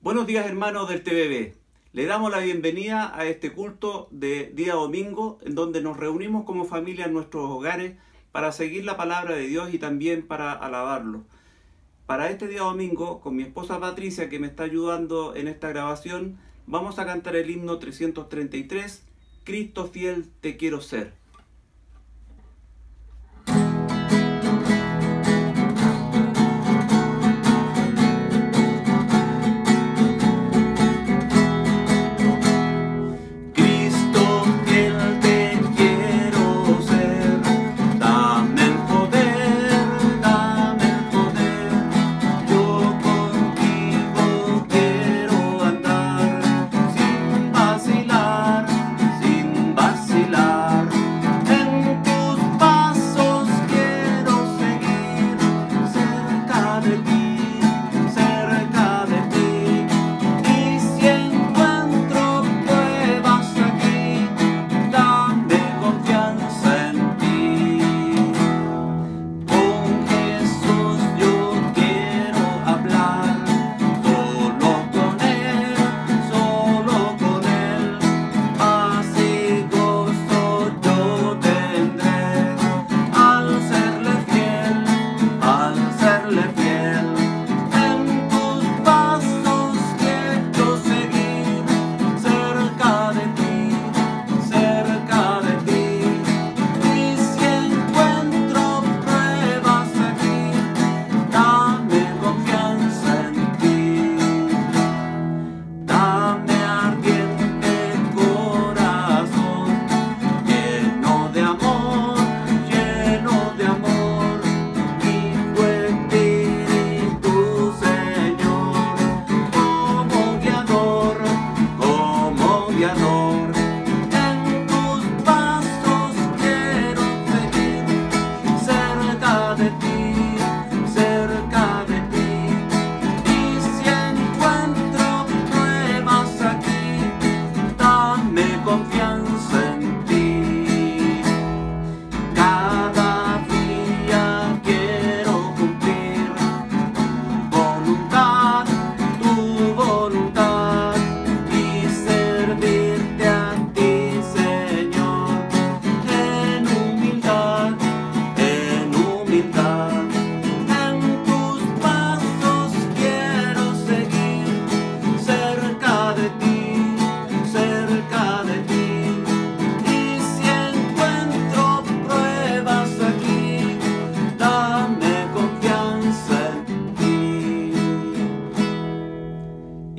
Buenos días, hermanos del TVB. Le damos la bienvenida a este culto de día domingo, en donde nos reunimos como familia en nuestros hogares para seguir la palabra de Dios y también para alabarlo. Para este día domingo, con mi esposa Patricia, que me está ayudando en esta grabación, vamos a cantar el himno 333, Cristo fiel te quiero ser.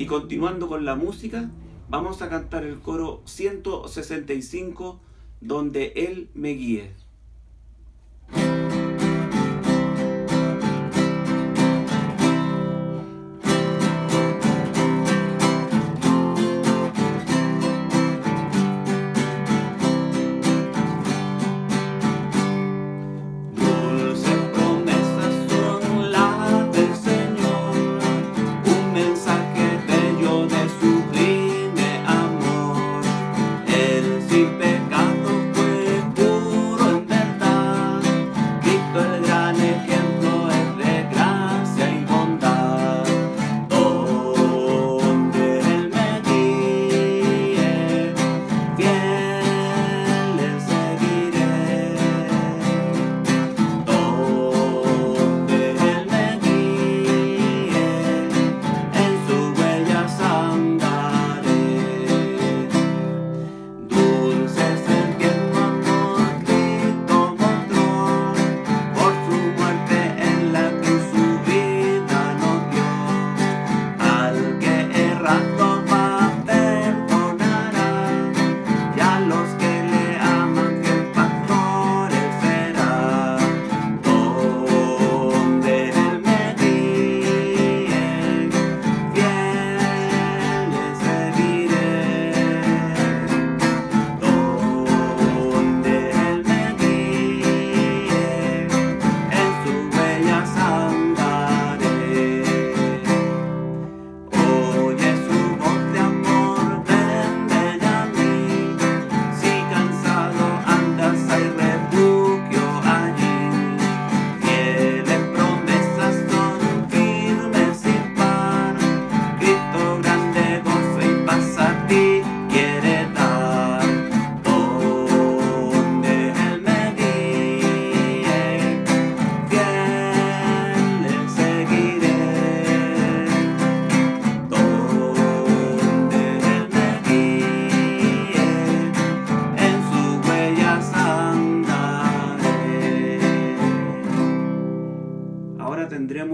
Continuando con la música, vamos a cantar el coro 165, donde Él me guíe. Sin pecado fue puro en verdad.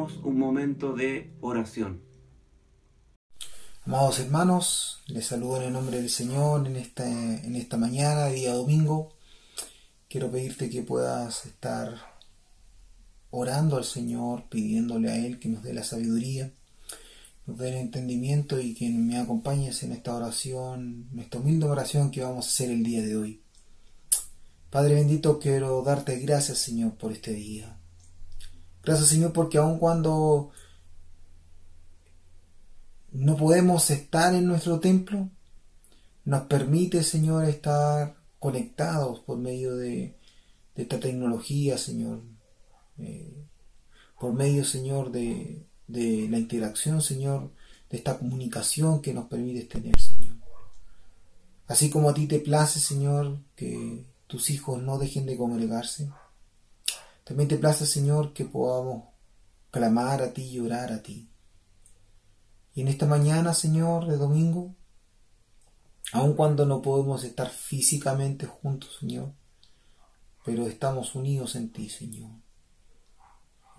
tenemos un momento de oración. Amados hermanos, les saludo en el nombre del Señor en esta mañana, día domingo. Quiero pedirte que puedas estar orando al Señor, pidiéndole a Él que nos dé la sabiduría, nos dé el entendimiento y que me acompañes en esta oración, en esta humilde oración que vamos a hacer el día de hoy. Padre bendito, quiero darte gracias, Señor, por este día. Gracias, Señor, porque aun cuando no podemos estar en nuestro templo, nos permite, Señor, estar conectados por medio de esta tecnología, Señor, por medio, Señor, de la interacción, Señor, de esta comunicación que nos permite tener, Señor. Así como a ti te place, Señor, que tus hijos no dejen de congregarse, también te place, Señor, que podamos clamar a ti y orar a ti. Y en esta mañana, Señor, de domingo, aun cuando no podemos estar físicamente juntos, Señor, pero estamos unidos en ti, Señor.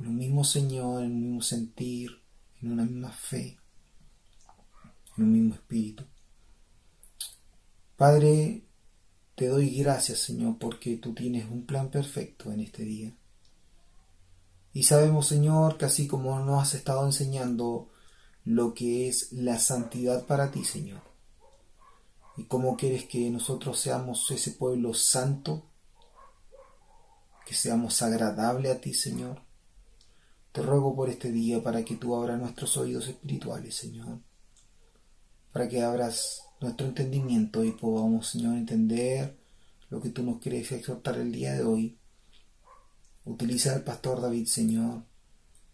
En un mismo Señor, en un mismo sentir, en una misma fe, en un mismo espíritu. Padre, te doy gracias, Señor, porque tú tienes un plan perfecto en este día. Y sabemos, Señor, que así como nos has estado enseñando lo que es la santidad para ti, Señor, y cómo quieres que nosotros seamos ese pueblo santo, que seamos agradables a ti, Señor, te ruego por este día para que tú abras nuestros oídos espirituales, Señor, para que abras nuestro entendimiento y podamos, Señor, entender lo que tú nos quieres exhortar el día de hoy. Utiliza al pastor David, Señor,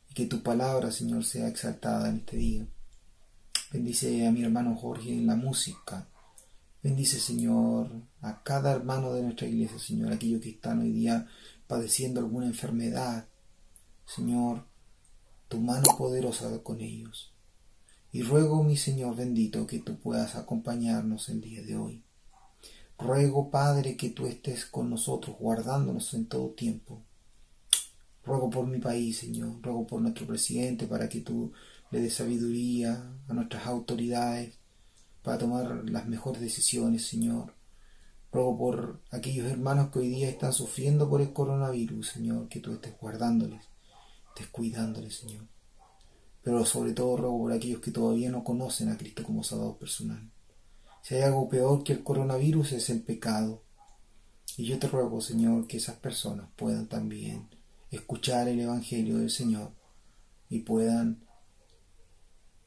y que tu palabra, Señor, sea exaltada en este día. Bendice a mi hermano Jorge en la música. Bendice, Señor, a cada hermano de nuestra iglesia, Señor, aquellos que están hoy día padeciendo alguna enfermedad. Señor, tu mano poderosa con ellos. Y ruego, mi Señor bendito, que tú puedas acompañarnos el día de hoy. Ruego, Padre, que tú estés con nosotros, guardándonos en todo tiempo. Ruego por mi país, Señor, ruego por nuestro presidente, para que tú le des sabiduría a nuestras autoridades, para tomar las mejores decisiones, Señor. Ruego por aquellos hermanos que hoy día están sufriendo por el coronavirus, Señor, que tú estés guardándoles, estés cuidándoles, Señor. Pero sobre todo ruego por aquellos que todavía no conocen a Cristo como Salvador personal. Si hay algo peor que el coronavirus es el pecado. Y yo te ruego, Señor, que esas personas puedan también escuchar el Evangelio del Señor y puedan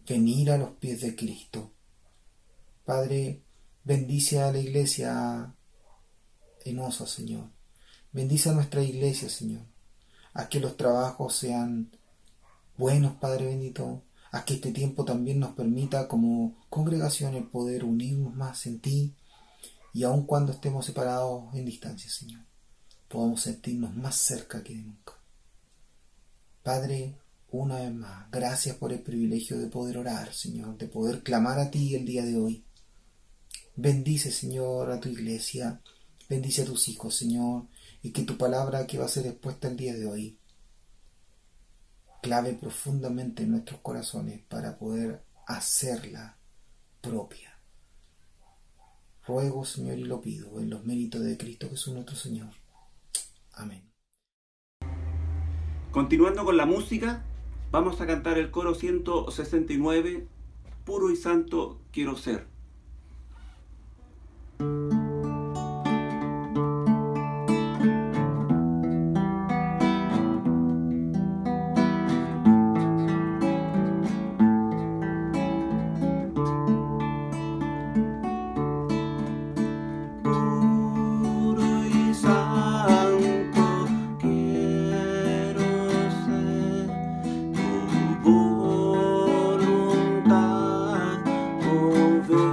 venir a los pies de Cristo. Padre, bendice a la iglesia en Osa, Señor. Bendice a nuestra iglesia, Señor. Haz que los trabajos sean buenos, Padre bendito. Haz que este tiempo también nos permita como congregación el poder unirnos más en ti. Y aun cuando estemos separados en distancia, Señor, podamos sentirnos más cerca que nunca. Padre, una vez más, gracias por el privilegio de poder orar, Señor, de poder clamar a ti el día de hoy. Bendice, Señor, a tu iglesia, bendice a tus hijos, Señor, y que tu palabra que va a ser expuesta el día de hoy clave profundamente en nuestros corazones para poder hacerla propia. Ruego, Señor, y lo pido en los méritos de Cristo Jesús nuestro Señor. Amén. Continuando con la música, vamos a cantar el coro 169, Puro y Santo Quiero Ser. Voluntad obedecer.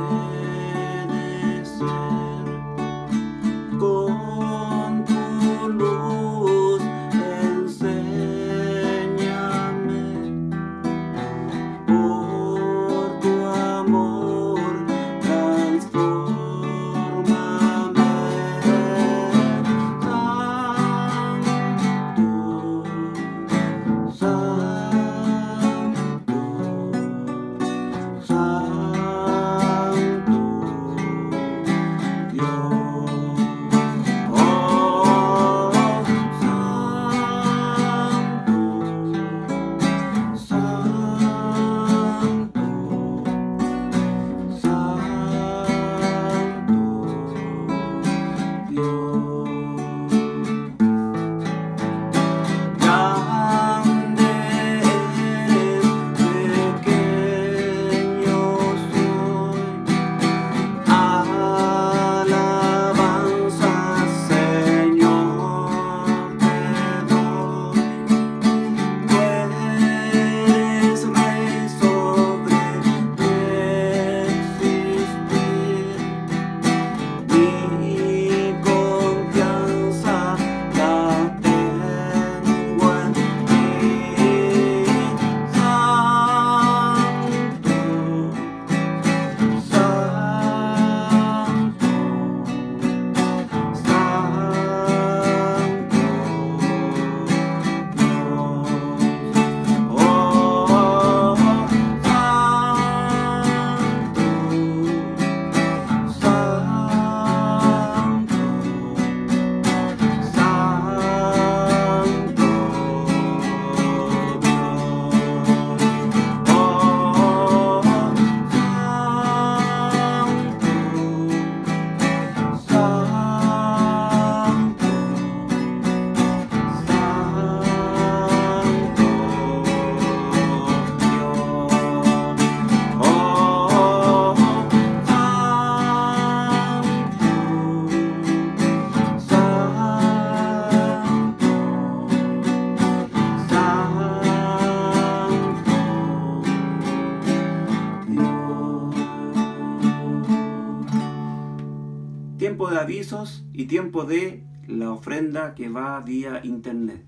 Tiempo de avisos y tiempo de la ofrenda que va vía internet.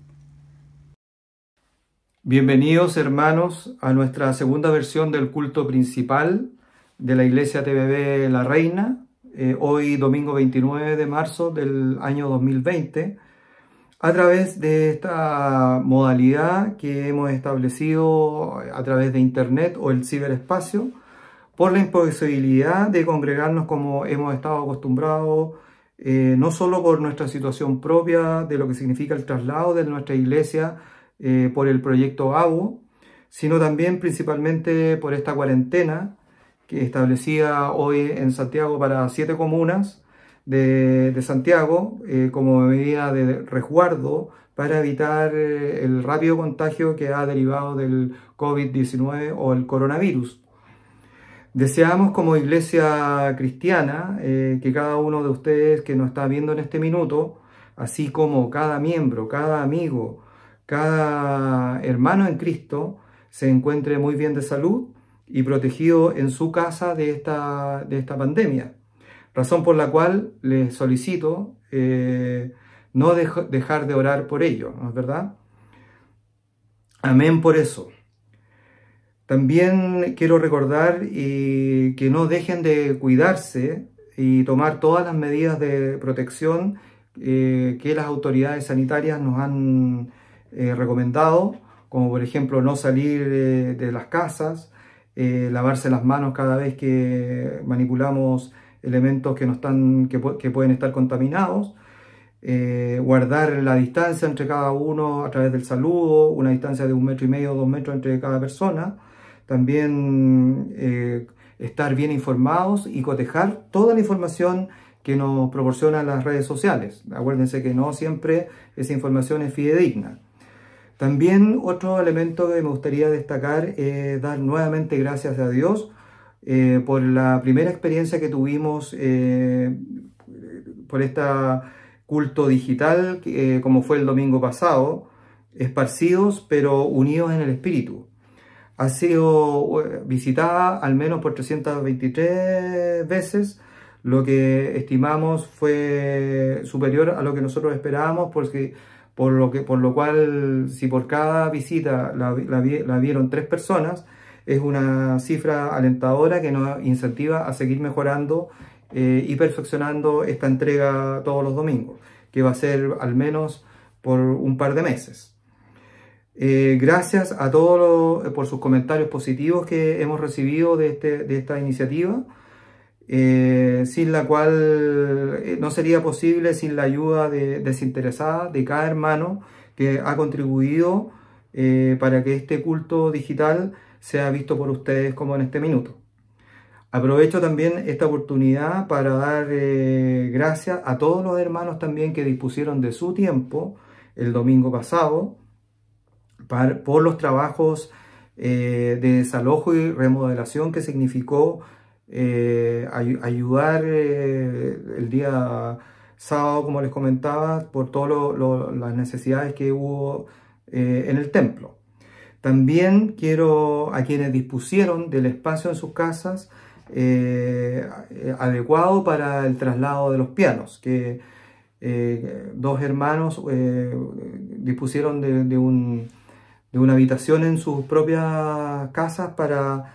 Bienvenidos hermanos a nuestra segunda versión del culto principal de la Iglesia TVB La Reina, hoy domingo 29 de marzo del año 2020, a través de esta modalidad que hemos establecido a través de internet o el ciberespacio, por la imposibilidad de congregarnos como hemos estado acostumbrados, no solo por nuestra situación propia de lo que significa el traslado de nuestra iglesia por el proyecto ABO, sino también principalmente por esta cuarentena que establecida hoy en Santiago para 7 comunas de Santiago como medida de resguardo para evitar el rápido contagio que ha derivado del COVID-19 o el coronavirus. Deseamos como iglesia cristiana que cada uno de ustedes que nos está viendo en este minuto, así como cada miembro, cada amigo, cada hermano en Cristo, se encuentre muy bien de salud y protegido en su casa de esta pandemia. Razón por la cual les solicito no dejar de orar por ello, ¿no es verdad? Amén por eso. También quiero recordar que no dejen de cuidarse y tomar todas las medidas de protección que las autoridades sanitarias nos han recomendado, como por ejemplo no salir de las casas, lavarse las manos cada vez que manipulamos elementos que pueden estar contaminados, guardar la distancia entre cada uno a través del saludo, una distancia de 1,5 metros, 2 metros entre cada persona. También estar bien informados y cotejar toda la información que nos proporcionan las redes sociales. Acuérdense que no siempre esa información es fidedigna. También otro elemento que me gustaría destacar es dar nuevamente gracias a Dios por la primera experiencia que tuvimos por este culto digital, como fue el domingo pasado, esparcidos pero unidos en el Espíritu. Ha sido visitada al menos por 323 veces, lo que estimamos fue superior a lo que nosotros esperábamos, porque por lo cual, si por cada visita la vieron 3 personas, es una cifra alentadora que nos incentiva a seguir mejorando y perfeccionando esta entrega todos los domingos, que va a ser al menos por un par de meses. Gracias a todos por sus comentarios positivos que hemos recibido de esta iniciativa, sin la cual no sería posible sin la ayuda desinteresada de cada hermano que ha contribuido para que este culto digital sea visto por ustedes como en este minuto. Aprovecho también esta oportunidad para dar gracias a todos los hermanos también que dispusieron de su tiempo el domingo pasado por los trabajos de desalojo y remodelación que significó ayudar el día sábado, como les comentaba, por todas las necesidades que hubo en el templo. También quiero a quienes dispusieron del espacio en sus casas adecuado para el traslado de los pianos, que dos hermanos dispusieron de una habitación en sus propias casas para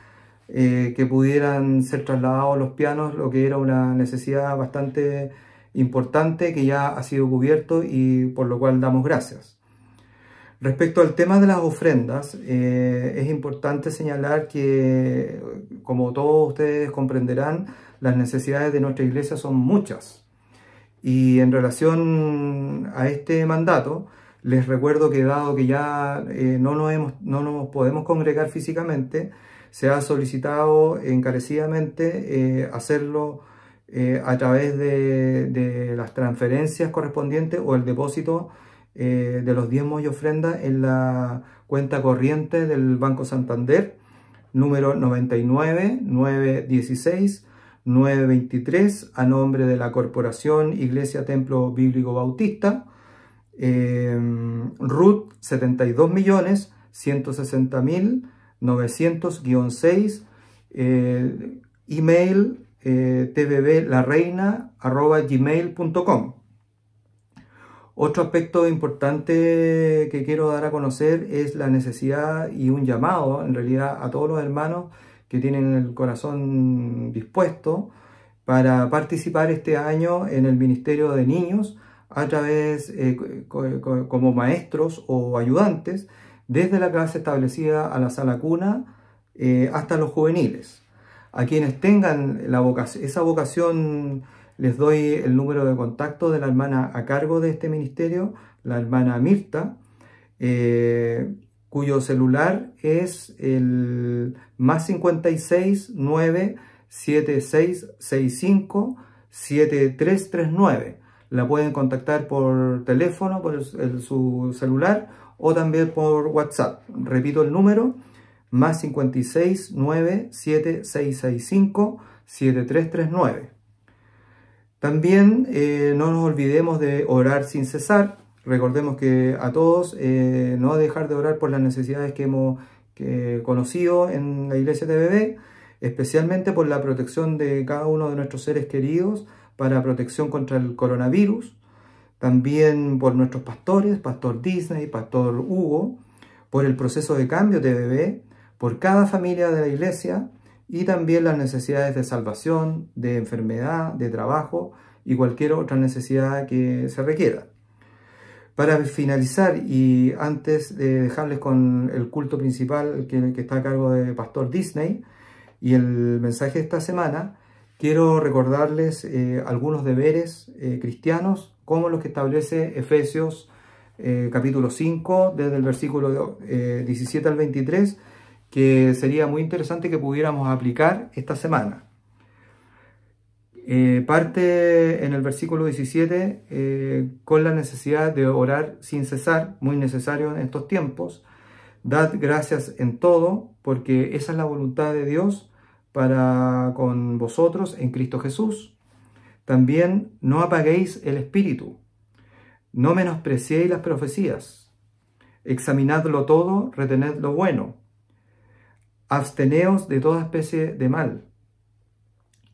que pudieran ser trasladados los pianos, lo que era una necesidad bastante importante que ya ha sido cubierto y por lo cual damos gracias. Respecto al tema de las ofrendas, es importante señalar que, como todos ustedes comprenderán, las necesidades de nuestra iglesia son muchas. Y en relación a este mandato, les recuerdo que dado que ya no nos podemos congregar físicamente, se ha solicitado encarecidamente hacerlo a través de las transferencias correspondientes o el depósito de los diezmos y ofrendas en la cuenta corriente del Banco Santander, número 99 916 923, a nombre de la Corporación Iglesia Templo Bíblico Bautista, RUT 72.160.900-6, email tvblareina@gmail.com. Otro aspecto importante que quiero dar a conocer es la necesidad y un llamado, en realidad, a todos los hermanos que tienen el corazón dispuesto para participar este año en el Ministerio de Niños a través, como maestros o ayudantes, desde la clase establecida a la sala cuna hasta los juveniles. A quienes tengan esa vocación, les doy el número de contacto de la hermana a cargo de este ministerio, la hermana Mirta, cuyo celular es el +56 9 7665 7339. La pueden contactar por teléfono, por su celular, o también por WhatsApp. Repito el número, +56 9 7665 7339. También no nos olvidemos de orar sin cesar. Recordemos que a todos no dejar de orar por las necesidades que hemos conocido en la iglesia TBB, especialmente por la protección de cada uno de nuestros seres queridos, para protección contra el coronavirus. También por nuestros pastores, Pastor Disney, Pastor Hugo, por el proceso de cambio TBB, por cada familia de la iglesia, y también las necesidades de salvación, de enfermedad, de trabajo y cualquier otra necesidad que se requiera. Para finalizar, y antes de dejarles con el culto principal que está a cargo de Pastor Disney y el mensaje de esta semana, quiero recordarles algunos deberes cristianos, como los que establece Efesios capítulo 5, desde el versículo 17 al 23, que sería muy interesante que pudiéramos aplicar esta semana. Parte en el versículo 17 con la necesidad de orar sin cesar, muy necesario en estos tiempos. Dad gracias en todo, porque esa es la voluntad de Dios para con vosotros en Cristo Jesús. También no apaguéis el espíritu, no menospreciéis las profecías, examinadlo todo, retened lo bueno. Absteneos de toda especie de mal,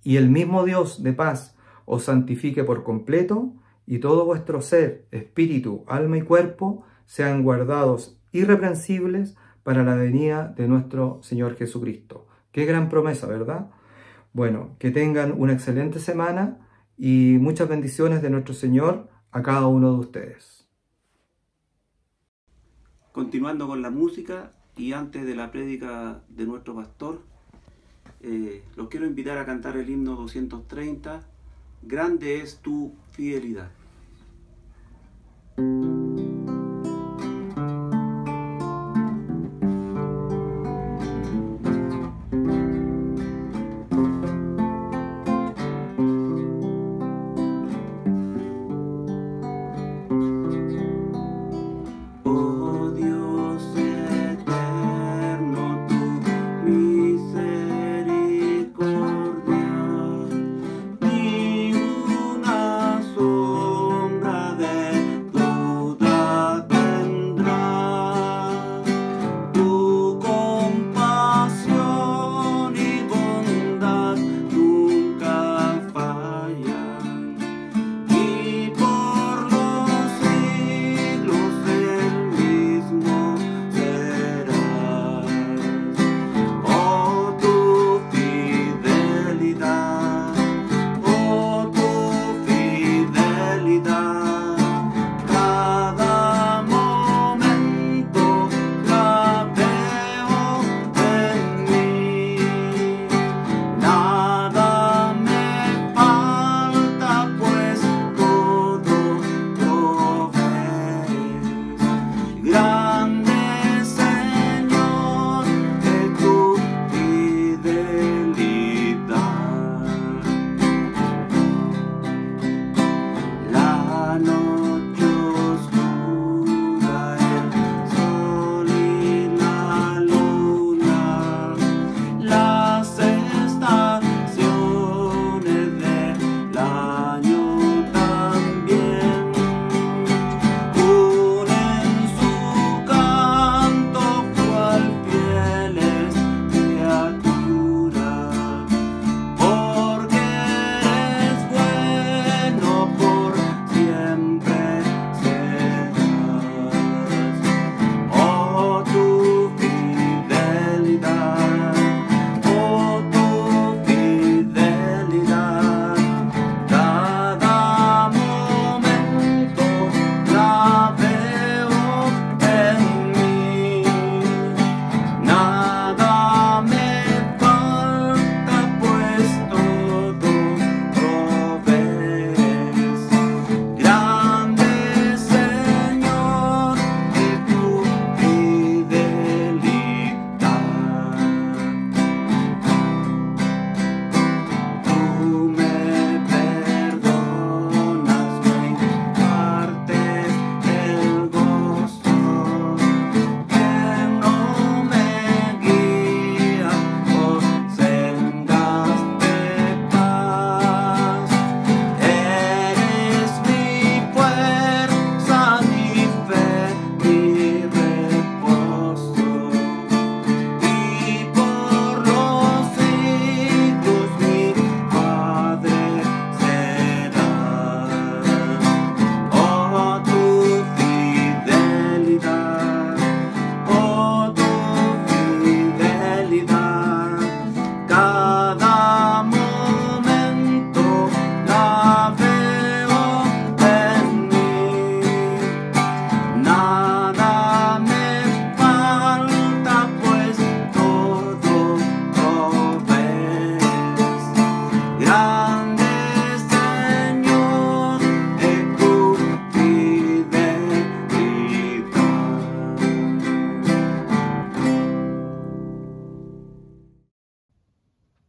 y el mismo Dios de paz os santifique por completo, y todo vuestro ser, espíritu, alma y cuerpo sean guardados irreprensibles para la venida de nuestro Señor Jesucristo. Qué gran promesa, ¿verdad? Bueno, que tengan una excelente semana y muchas bendiciones de nuestro Señor a cada uno de ustedes. Continuando con la música, y antes de la prédica de nuestro pastor, los quiero invitar a cantar el himno 230, Grande es tu fidelidad.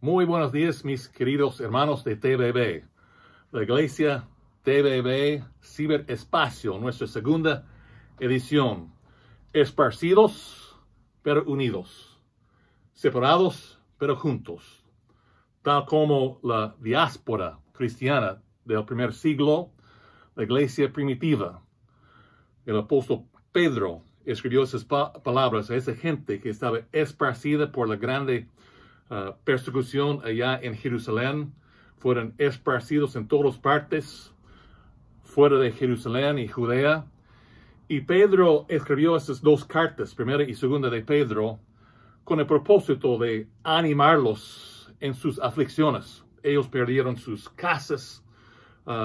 Muy buenos días, mis queridos hermanos de TBB. La Iglesia TBB Ciberespacio, nuestra segunda edición. Esparcidos, pero unidos. Separados, pero juntos. Tal como la diáspora cristiana del primer siglo, la Iglesia primitiva. El apóstol Pedro escribió esas palabras a esa gente que estaba esparcida por la grande persecución allá en Jerusalén. Fueron esparcidos en todas partes, fuera de Jerusalén y Judea. Y Pedro escribió esas dos cartas, primera y segunda de Pedro, con el propósito de animarlos en sus aflicciones. Ellos perdieron sus casas,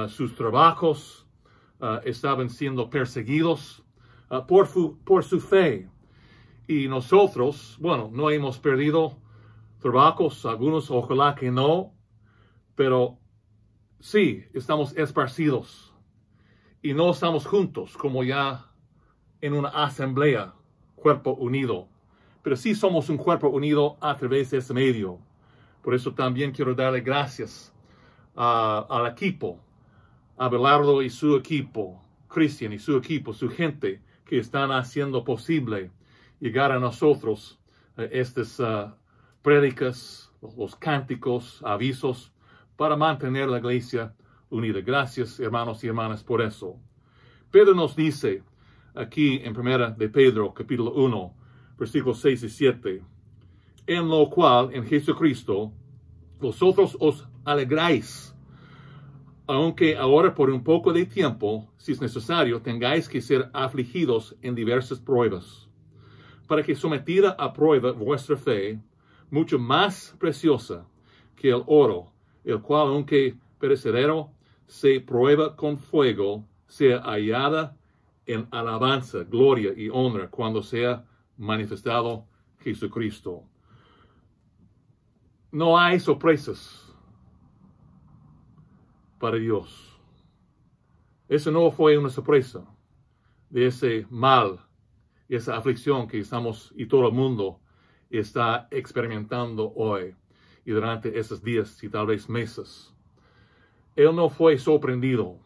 sus trabajos, estaban siendo perseguidos por su fe. Y nosotros, bueno, no hemos perdido trabajos, algunos ojalá que no, pero sí, estamos esparcidos y no estamos juntos como ya en una asamblea, cuerpo unido, pero sí somos un cuerpo unido a través de ese medio. Por eso también quiero darle gracias al equipo, a Abelardo y su equipo, Cristian y su equipo, su gente que están haciendo posible llegar a nosotros estas prédicas, los cánticos, avisos, para mantener la iglesia unida. Gracias, hermanos y hermanas, por eso. Pedro nos dice aquí en primera de Pedro, capítulo 1, versículos 6 y 7, en lo cual, en Jesucristo, vosotros os alegráis, aunque ahora por un poco de tiempo, si es necesario, tengáis que ser afligidos en diversas pruebas, para que sometida a prueba vuestra fe, mucho más preciosa que el oro, el cual, aunque perecedero, se prueba con fuego, sea hallada en alabanza, gloria y honra cuando sea manifestado Jesucristo. No hay sorpresas para Dios. Eso no fue una sorpresa de ese mal, esa aflicción que estamos y todo el mundo está experimentando hoy y durante esos días y tal vez meses. Él no fue sorprendido.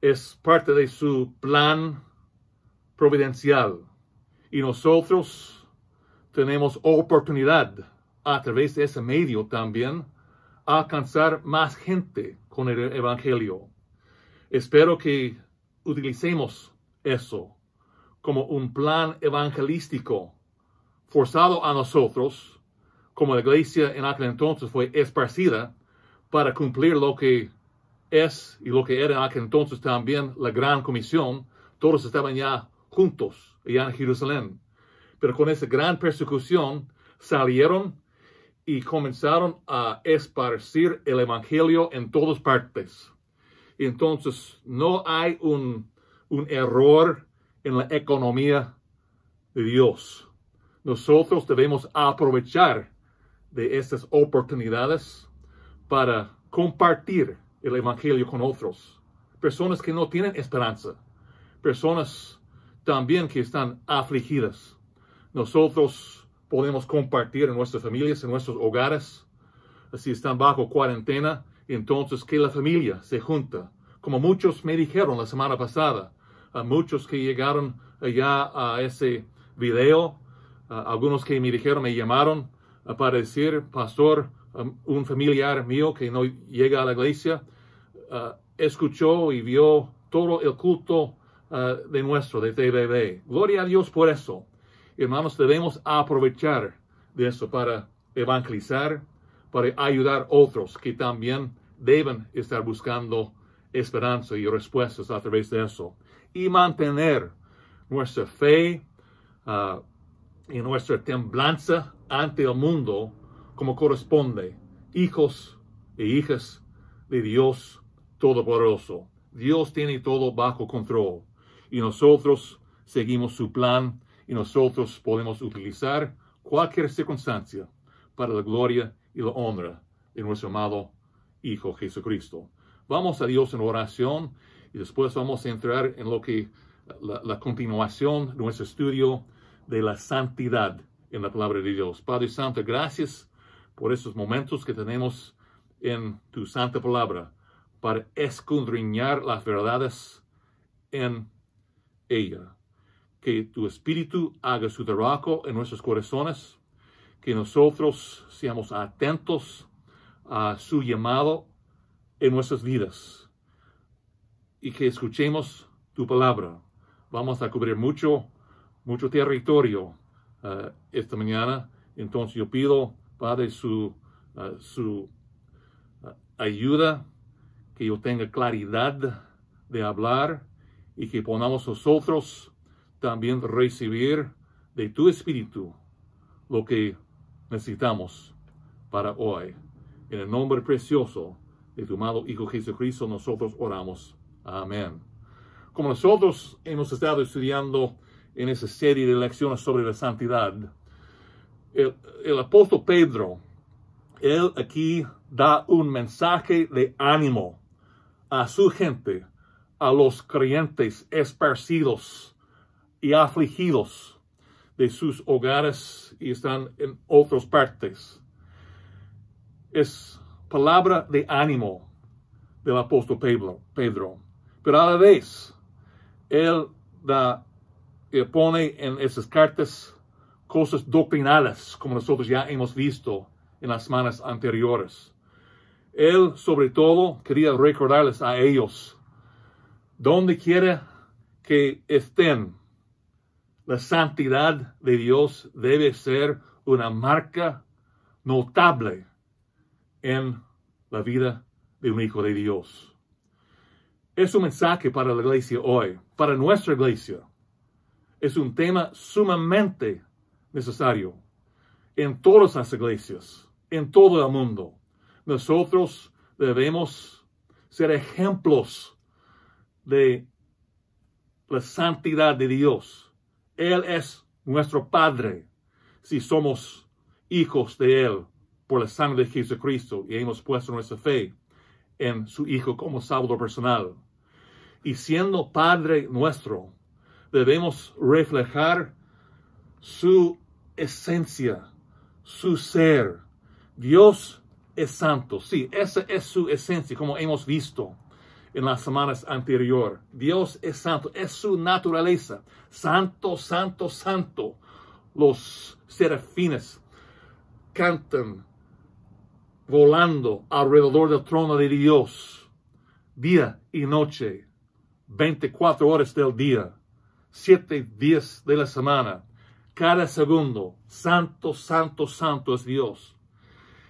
es parte de su plan providencial. Y nosotros tenemos oportunidad a través de ese medio también a alcanzar más gente con el Evangelio. Espero que utilicemos eso como un plan evangelístico forzado a nosotros, como la iglesia en aquel entonces fue esparcida para cumplir lo que es y lo que era en aquel entonces también la gran comisión. Todos estaban ya juntos allá en Jerusalén. Pero con esa gran persecución salieron y comenzaron a esparcir el evangelio en todas partes. Entonces no hay un error en la economía de Dios. Nosotros debemos aprovechar de estas oportunidades para compartir el evangelio con otros. Personas que no tienen esperanza. Personas también que están afligidas. Nosotros podemos compartir en nuestras familias, en nuestros hogares. Si están bajo cuarentena, entonces que la familia se junta. Como muchos me dijeron la semana pasada, a muchos que llegaron allá a ese video, algunos que me dijeron, me llamaron para decir, pastor, un familiar mío que no llega a la iglesia, escuchó y vio todo el culto de TBB. Gloria a Dios por eso. Hermanos, debemos aprovechar de eso para evangelizar, para ayudar a otros que también deben estar buscando esperanza y respuestas a través de eso. Y mantener nuestra fe y nuestra temblanza ante el mundo como corresponde. Hijos e hijas de Dios Todopoderoso. Dios tiene todo bajo control. Y nosotros seguimos su plan y nosotros podemos utilizar cualquier circunstancia para la gloria y la honra de nuestro amado Hijo Jesucristo. Vamos a Dios en oración y después vamos a entrar en lo que la continuación de nuestro estudio de la santidad en la palabra de Dios. Padre Santo, gracias por estos momentos que tenemos en tu santa palabra para escudriñar las verdades en ella. Que tu Espíritu haga su trabajo en nuestros corazones, que nosotros seamos atentos a su llamado en nuestras vidas y que escuchemos tu palabra. Vamos a cubrir mucho territorio esta mañana. Entonces yo pido, Padre, su ayuda, que yo tenga claridad de hablar y que podamos nosotros también recibir de tu Espíritu lo que necesitamos para hoy. En el nombre precioso de tu amado Hijo Jesucristo, nosotros oramos. Amén. Como nosotros hemos estado estudiando en esa serie de lecciones sobre la santidad, el apóstol Pedro, él aquí da un mensaje de ánimo a su gente, a los creyentes esparcidos y afligidos de sus hogares y están en otras partes. Es palabra de ánimo del apóstol Pedro. Pero a la vez, él pone en esas cartas cosas doctrinales, como nosotros ya hemos visto en las semanas anteriores. Él, sobre todo, quería recordarles a ellos, donde quiera que estén, la santidad de Dios debe ser una marca notable en la vida de un hijo de Dios. Es un mensaje para la iglesia hoy, para nuestra iglesia. Es un tema sumamente necesario en todas las iglesias, en todo el mundo. Nosotros debemos ser ejemplos de la santidad de Dios. Él es nuestro Padre si somos hijos de Él por la sangre de Jesucristo y hemos puesto nuestra fe en su Hijo como Salvador personal. Y siendo Padre nuestro, debemos reflejar su esencia, su ser. Dios es santo. Sí, esa es su esencia, como hemos visto. en las semanas anteriores. Dios es santo, es su naturaleza. Santo, santo, santo. Los serafines cantan volando alrededor del trono de Dios, día y noche, 24 horas del día, 7 días de la semana, cada segundo. Santo, santo, santo es Dios.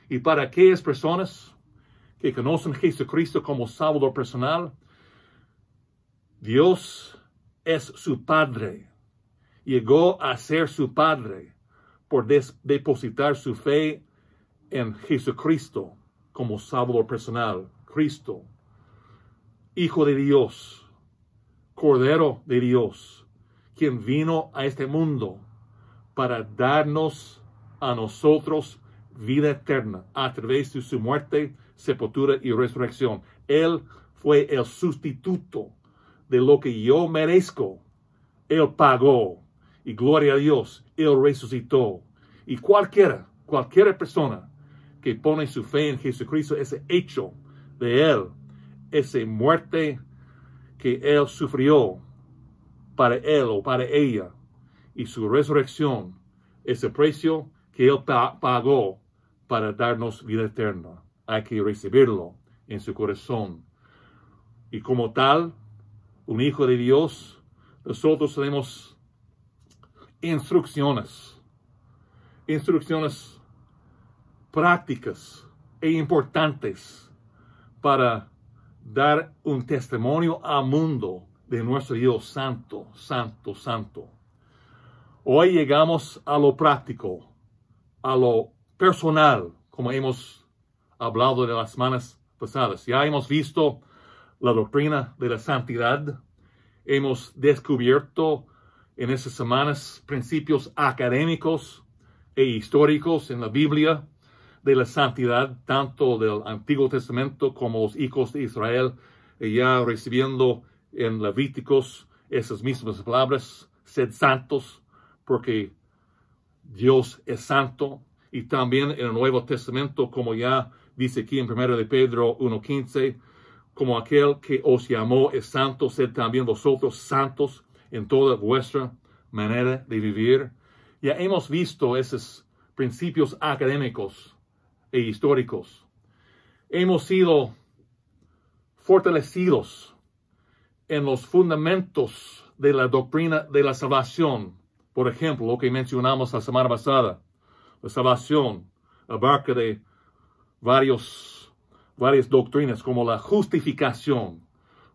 Y para aquellas personas que conocen a Jesucristo como Salvador personal, Dios es su Padre. Llegó a ser su Padre por depositar su fe en Jesucristo como Salvador personal. Cristo, Hijo de Dios, Cordero de Dios, quien vino a este mundo para darnos a nosotros vida eterna a través de su muerte, sepultura y resurrección. Él fue el sustituto de lo que yo merezco. Él pagó. Y gloria a Dios, Él resucitó. Y cualquiera persona que pone su fe en Jesucristo, ese hecho de Él, esa muerte que Él sufrió para Él o para ella, y su resurrección, ese precio que Él pagó para darnos vida eterna. Hay que recibirlo en su corazón. Y como tal, un hijo de Dios, nosotros tenemos instrucciones prácticas e importantes para dar un testimonio al mundo de nuestro Dios santo, santo, santo. Hoy llegamos a lo práctico, a lo personal, como hemos hablado de las semanas pasadas. Ya hemos visto la doctrina de la santidad. Hemos descubierto en esas semanas principios académicos e históricos en la Biblia de la santidad, tanto del Antiguo Testamento como los hijos de Israel, ya recibiendo en Levíticos esas mismas palabras: sed santos, porque Dios es santo. Y también en el Nuevo Testamento, como ya dice aquí en 1 de Pedro 1:15, como aquel que os llamó es santo, sed también vosotros santos en toda vuestra manera de vivir. Ya hemos visto esos principios académicos e históricos. Hemos sido fortalecidos en los fundamentos de la doctrina de la salvación. Por ejemplo, lo que mencionamos la semana pasada. La salvación abarca de varias doctrinas, como la justificación.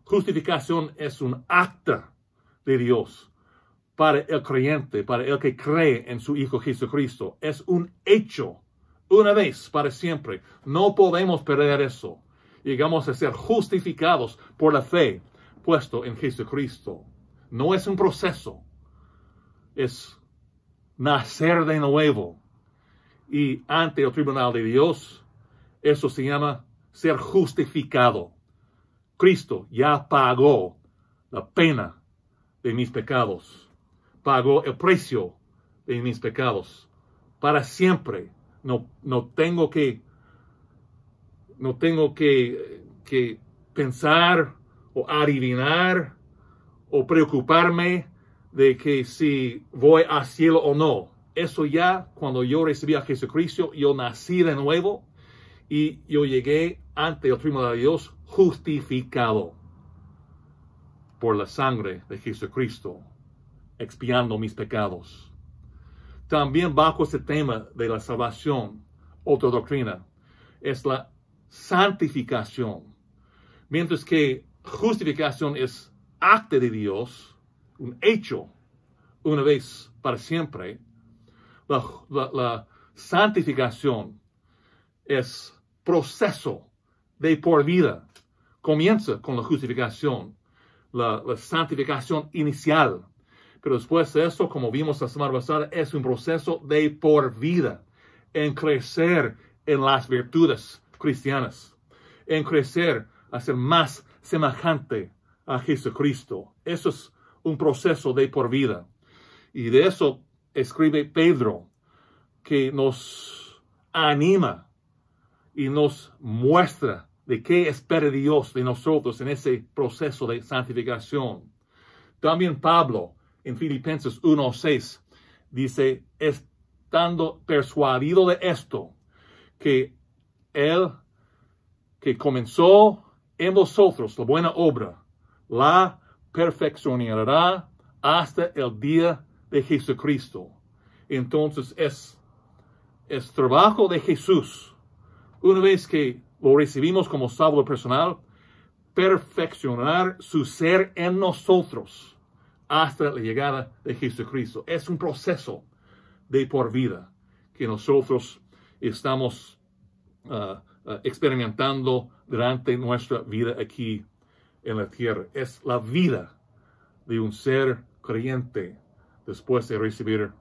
Justificación es un acta de Dios para el creyente, para el que cree en su Hijo Jesucristo. Es un hecho, una vez, para siempre. No podemos perder eso. Llegamos a ser justificados por la fe puesto en Jesucristo. No es un proceso, es nacer de nuevo. Y ante el tribunal de Dios, eso se llama ser justificado. Cristo ya pagó la pena de mis pecados. Pagó el precio de mis pecados para siempre. No tengo que pensar o adivinar o preocuparme de que si voy al cielo o no. Eso ya, cuando yo recibí a Jesucristo, yo nací de nuevo y yo llegué ante el tribunal de Dios justificado por la sangre de Jesucristo, expiando mis pecados. También bajo este tema de la salvación, otra doctrina, es la santificación. Mientras que justificación es acto de Dios, un hecho, una vez para siempre, la santificación es proceso de por vida. Comienza con la justificación, la santificación inicial. Pero después de eso, como vimos la semana pasada, es un proceso de por vida, en crecer en las virtudes cristianas, en crecer a ser más semejante a Jesucristo. Eso es un proceso de por vida. Y de eso escribe Pedro, que nos anima y nos muestra de qué espera Dios de nosotros en ese proceso de santificación. También Pablo, en Filipenses 1:6, dice, estando persuadido de esto, que Él que comenzó en vosotros la buena obra, la perfeccionará hasta el día de Jesucristo. Entonces es trabajo de Jesús, una vez que lo recibimos como Salvador personal, perfeccionar su ser en nosotros hasta la llegada de Jesucristo. Es un proceso de por vida que nosotros estamos experimentando durante nuestra vida aquí en la tierra. Es la vida de un ser creyente después de recibir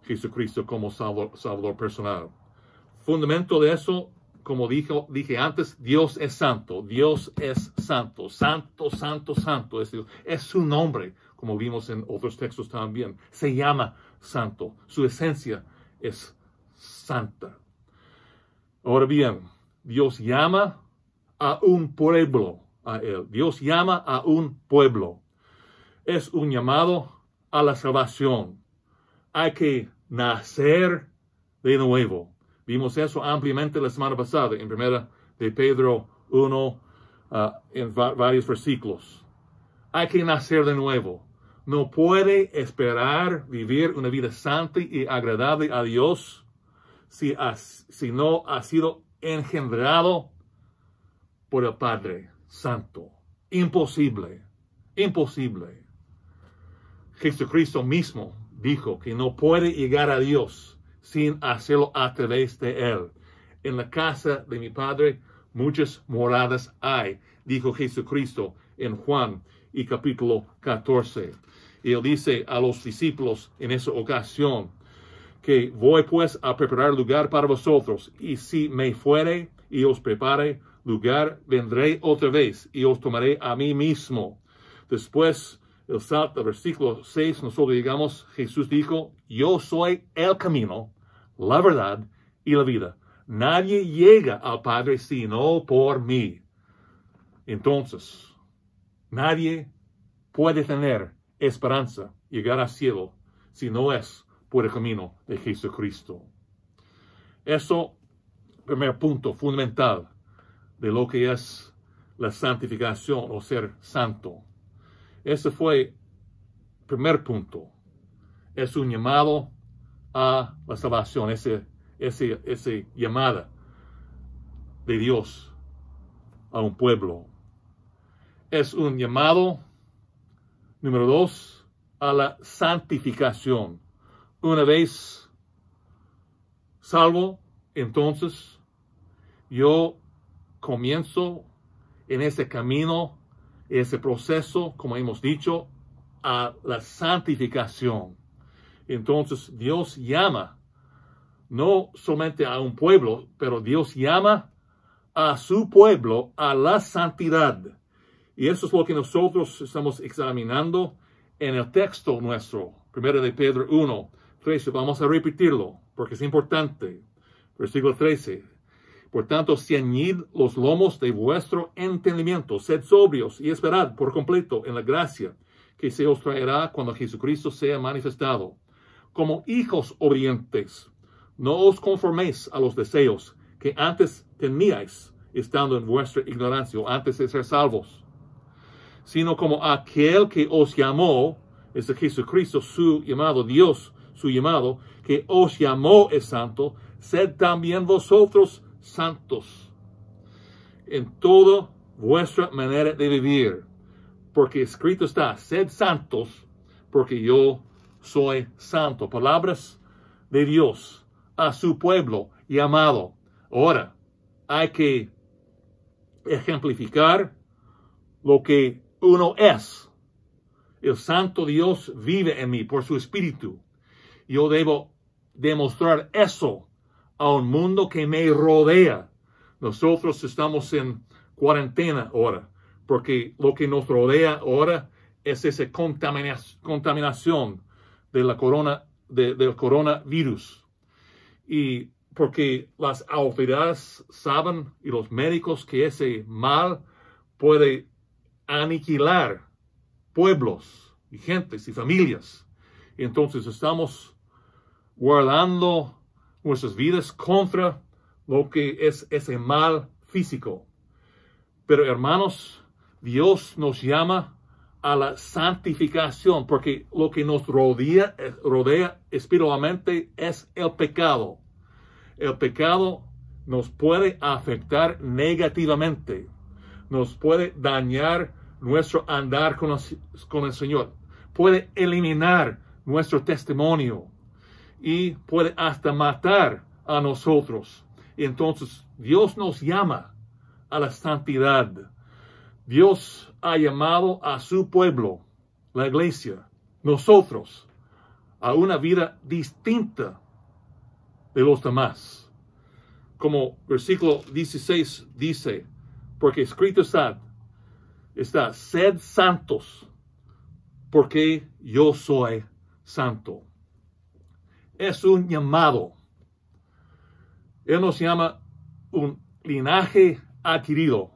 Jesucristo como Salvador personal. Fundamento de eso, como dije antes, Dios es santo. Dios es santo. Santo, santo, santo. Es su nombre, como vimos en otros textos también. Se llama santo. Su esencia es santa. Ahora bien, Dios llama a un pueblo a Él. Dios llama a un pueblo. Es un llamado a la salvación. Hay que nacer de nuevo. Vimos eso ampliamente la semana pasada en 1 de Pedro 1, en varios versículos. Hay que nacer de nuevo. No puede esperar vivir una vida santa y agradable a Dios si no ha sido engendrado por el Padre Santo. Imposible. Imposible. Jesucristo mismo dijo que no puede llegar a Dios sin hacerlo a través de Él. En la casa de mi Padre muchas moradas hay, dijo Jesucristo en Juan y capítulo 14. Y Él dice a los discípulos en esa ocasión que voy pues a preparar lugar para vosotros, y si me fuere y os prepare lugar, vendré otra vez y os tomaré a mí mismo. Después, el salto al versículo 6, nosotros digamos, Jesús dijo, yo soy el camino, la verdad y la vida. Nadie llega al Padre sino por mí. Entonces, nadie puede tener esperanza, llegar al cielo, si no es por el camino de Jesucristo. Eso, primer punto fundamental de lo que es la santificación o ser santo. Ese fue el primer punto. Es un llamado a la salvación, esa llamada de Dios a un pueblo. Es un llamado, número 2, a la santificación. Una vez salvo, entonces yo comienzo en ese camino, ese proceso, como hemos dicho, a la santificación. Entonces Dios llama no solamente a un pueblo, pero Dios llama a su pueblo a la santidad. Y eso es lo que nosotros estamos examinando en el texto nuestro, 1 de Pedro 1, 13. Vamos a repetirlo porque es importante. Versículo 13. Por tanto, ceñid los lomos de vuestro entendimiento, sed sobrios y esperad por completo en la gracia que se os traerá cuando Jesucristo sea manifestado. Como hijos obedientes, no os conforméis a los deseos que antes teníais, estando en vuestra ignorancia, o antes de ser salvos, sino como aquel que os llamó, es Jesucristo, su llamado, Dios, su llamado, que os llamó es santo, sed también vosotros santos en toda vuestra manera de vivir, porque escrito está, sed santos, porque yo soy santo. Palabras de Dios a su pueblo llamado. Ahora, hay que ejemplificar lo que uno es. El santo Dios vive en mí por su espíritu. Yo debo demostrar eso a un mundo que me rodea. Nosotros estamos en cuarentena ahora, porque lo que nos rodea ahora es esa contaminación de la del coronavirus. Y porque las autoridades saben y los médicos que ese mal puede aniquilar pueblos y gentes y familias. Y entonces estamos guardando nuestras vidas contra lo que es ese mal físico. Pero hermanos, Dios nos llama a la santificación, porque lo que nos rodea espiritualmente es el pecado. El pecado nos puede afectar negativamente, nos puede dañar nuestro andar con el Señor, puede eliminar nuestro testimonio y puede hasta matar a nosotros. Y entonces Dios nos llama a la santidad. Dios ha llamado a su pueblo, la iglesia, nosotros, a una vida distinta de los demás. Como versículo 16 dice, porque escrito está, sed santos, porque yo soy santo. Es un llamado. Él nos llama un linaje adquirido.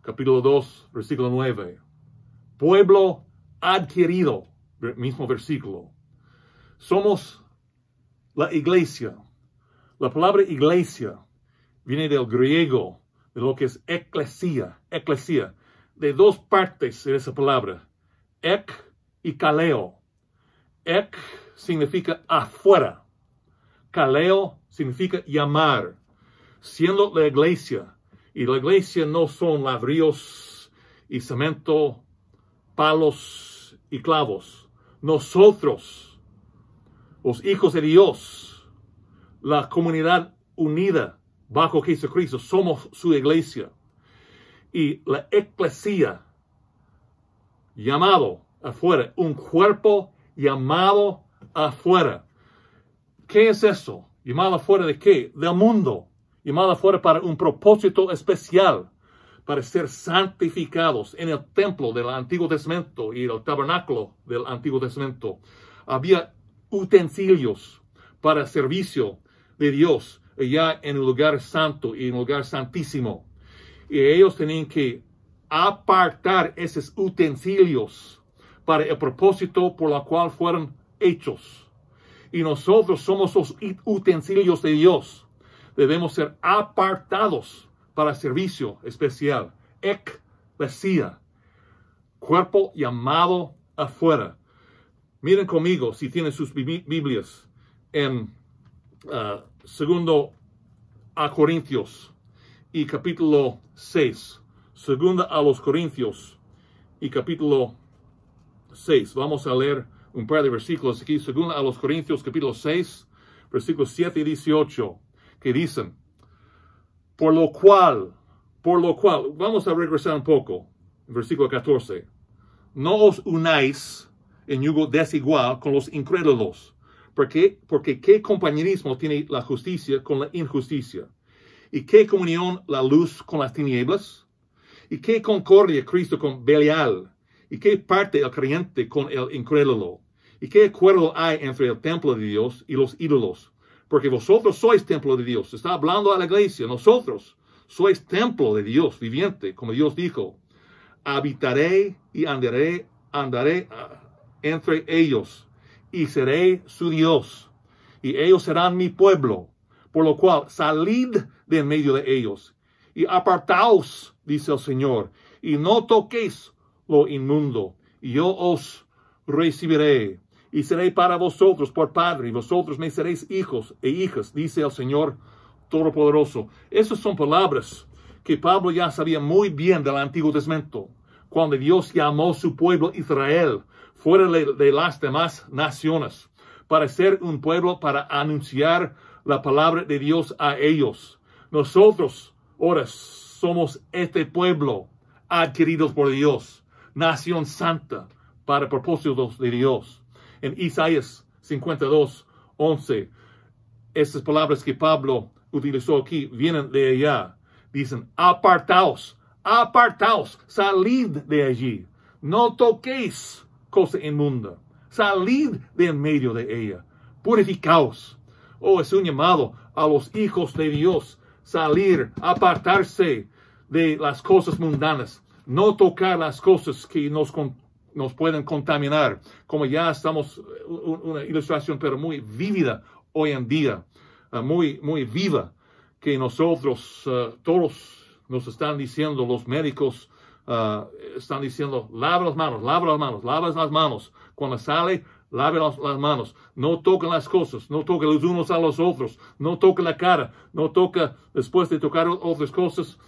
Capítulo 2, versículo 9. Pueblo adquirido, mismo versículo. Somos la iglesia. La palabra iglesia viene del griego, de lo que es eclesia, de dos partes de esa palabra, ek y kaleo. Ek significa afuera, kaleo significa llamar, siendo la iglesia. Y la iglesia no son ladrillos y cemento, palos y clavos. Nosotros, los hijos de Dios, la comunidad unida bajo Jesucristo, somos su iglesia. Y la eclesia, llamado afuera, un cuerpo llamado afuera. ¿Qué es eso? ¿Llamado afuera de qué? Del mundo. Llamado afuera para un propósito especial, para ser santificados. En el templo del Antiguo Testamento y el tabernáculo del Antiguo Testamento había utensilios para servicio de Dios allá en el lugar santo y en el lugar santísimo. Y ellos tenían que apartar esos utensilios para el propósito por el cual fueron hechos. Y nosotros somos los utensilios de Dios. Debemos ser apartados para servicio especial. Eclesia, cuerpo llamado afuera. Miren conmigo, si tienen sus Biblias, en 2 Corintios y capítulo 6. 2 Corintios y capítulo 6. Vamos a leer un par de versículos aquí. 2 Corintios capítulo 6, versículos 7 y 18. Que dicen, por lo cual, vamos a regresar un poco, versículo 14, no os unáis en yugo desigual con los incrédulos, porque qué compañerismo tiene la justicia con la injusticia, y qué comunión la luz con las tinieblas, y qué concordia Cristo con Belial, y qué parte el creyente con el incrédulo, y qué acuerdo hay entre el templo de Dios y los ídolos. Porque vosotros sois templo de Dios. Está hablando a la iglesia. Nosotros sois templo de Dios viviente. Como Dios dijo, habitaré y andaré entre ellos. Y seré su Dios. Y ellos serán mi pueblo. Por lo cual, salid de en medio de ellos. Y apartaos, dice el Señor. Y no toquéis lo inmundo. Y yo os recibiré. Y seré para vosotros por padre, y vosotros me seréis hijos e hijas, dice el Señor Todopoderoso. Esas son palabras que Pablo ya sabía muy bien del Antiguo Testamento, cuando Dios llamó a su pueblo Israel fuera de las demás naciones, para ser un pueblo para anunciar la palabra de Dios a ellos. Nosotros ahora somos este pueblo adquiridos por Dios, nación santa para propósitos de Dios. En Isaías 52:11, estas palabras que Pablo utilizó aquí vienen de allá. Dicen, apartaos, salid de allí. No toquéis cosa inmunda. Salid de en medio de ella. Purificaos. Oh, es un llamado a los hijos de Dios salir, apartarse de las cosas mundanas, no tocar las cosas que nos pueden contaminar, como ya estamos, una ilustración pero muy vívida hoy en día, muy viva, que nosotros, todos nos están diciendo, los médicos están diciendo, lava las manos, cuando sale, lave las manos, no toquen las cosas, no toquen los unos a los otros, no toquen la cara, no toquen, después de tocar otras cosas,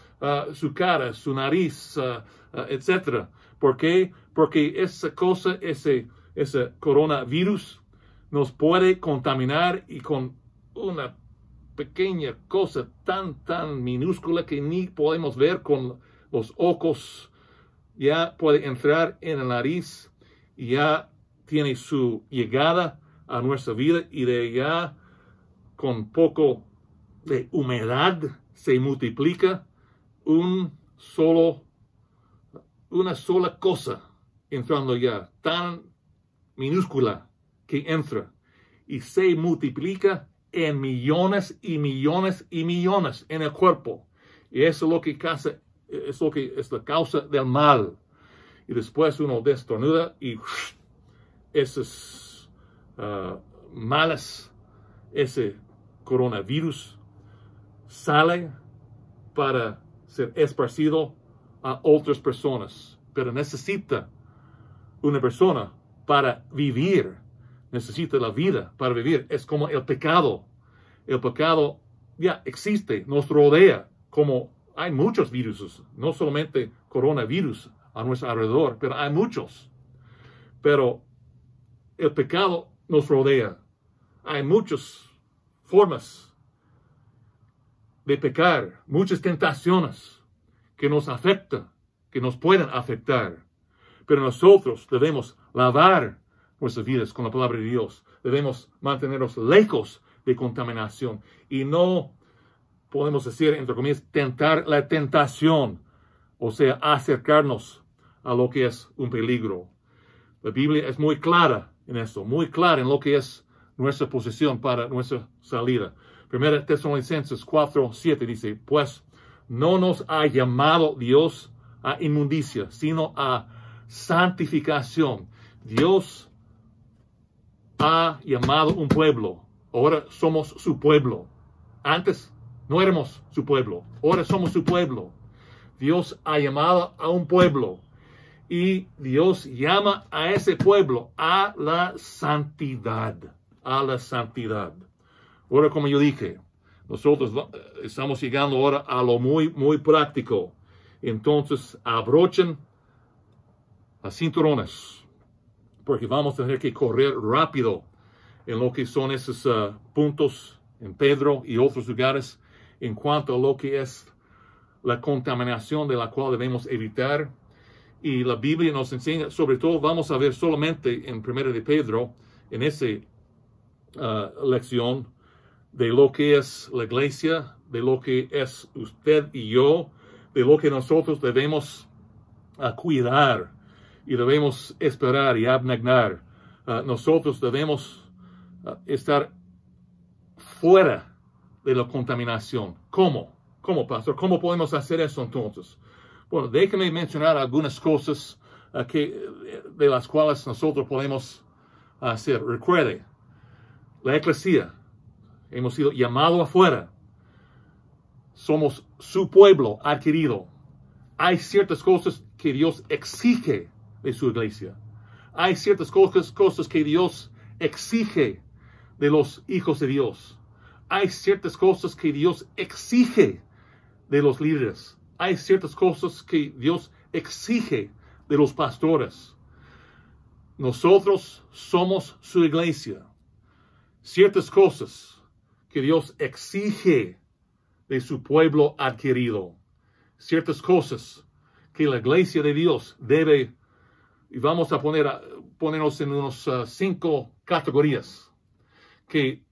su cara, su nariz, etc. ¿Por qué? Porque esa cosa, ese coronavirus nos puede contaminar, y con una pequeña cosa tan minúscula que ni podemos ver con los ojos, ya puede entrar en la nariz y ya tiene su llegada a nuestra vida, y de ya con poco de humedad se multiplica una sola cosa entrando ya, tan minúscula que entra y se multiplica en millones y millones y millones en el cuerpo. Y eso es lo que es la causa del mal. Y después uno destornuda y esos males, ese coronavirus sale para ser esparcido a otras personas. Pero necesita una persona para vivir. Necesita la vida para vivir. Es como el pecado. El pecado ya existe, nos rodea, como hay muchos virus, no solamente coronavirus a nuestro alrededor, pero hay muchos. Pero el pecado nos rodea. Hay muchas formas de pecar, muchas tentaciones que nos afectan, que nos pueden afectar. Pero nosotros debemos lavar nuestras vidas con la palabra de Dios. Debemos mantenernos lejos de contaminación y no podemos decir, entre comillas, tentar la tentación, o sea, acercarnos a lo que es un peligro. La Biblia es muy clara en eso, muy clara en lo que es nuestra posición para nuestra salida. 1 Tesalonicenses 4:7 dice, pues no nos ha llamado Dios a inmundicia, sino a santificación. Dios ha llamado un pueblo. Ahora somos su pueblo. Antes no éramos su pueblo. Ahora somos su pueblo. Dios ha llamado a un pueblo. Y Dios llama a ese pueblo a la santidad. A la santidad. Ahora, como yo dije, nosotros estamos llegando ahora a lo muy práctico. Entonces, abrochen las cinturones, porque vamos a tener que correr rápido en lo que son esos puntos en Pedro y otros lugares en cuanto a lo que es la contaminación de la cual debemos evitar. Y la Biblia nos enseña, sobre todo vamos a ver solamente en 1 de Pedro, en esa lección, de lo que es la iglesia, de lo que es usted y yo, de lo que nosotros debemos cuidar y debemos esperar y abnegar. Nosotros debemos estar fuera de la contaminación. ¿Cómo? ¿Cómo, pastor? ¿Cómo podemos hacer eso entonces? Bueno, déjeme mencionar algunas cosas de las cuales nosotros podemos hacer. Recuerde, la iglesia, hemos sido llamados afuera. Somos su pueblo adquirido. Hay ciertas cosas que Dios exige de su iglesia. Hay ciertas cosas que Dios exige de los hijos de Dios. Hay ciertas cosas que Dios exige de los líderes. Hay ciertas cosas que Dios exige de los pastores. Nosotros somos su iglesia. Ciertas cosas que Dios exige de su pueblo adquirido. Ciertas cosas que la iglesia de Dios debe, y vamos a ponernos en unos 5 categorías, que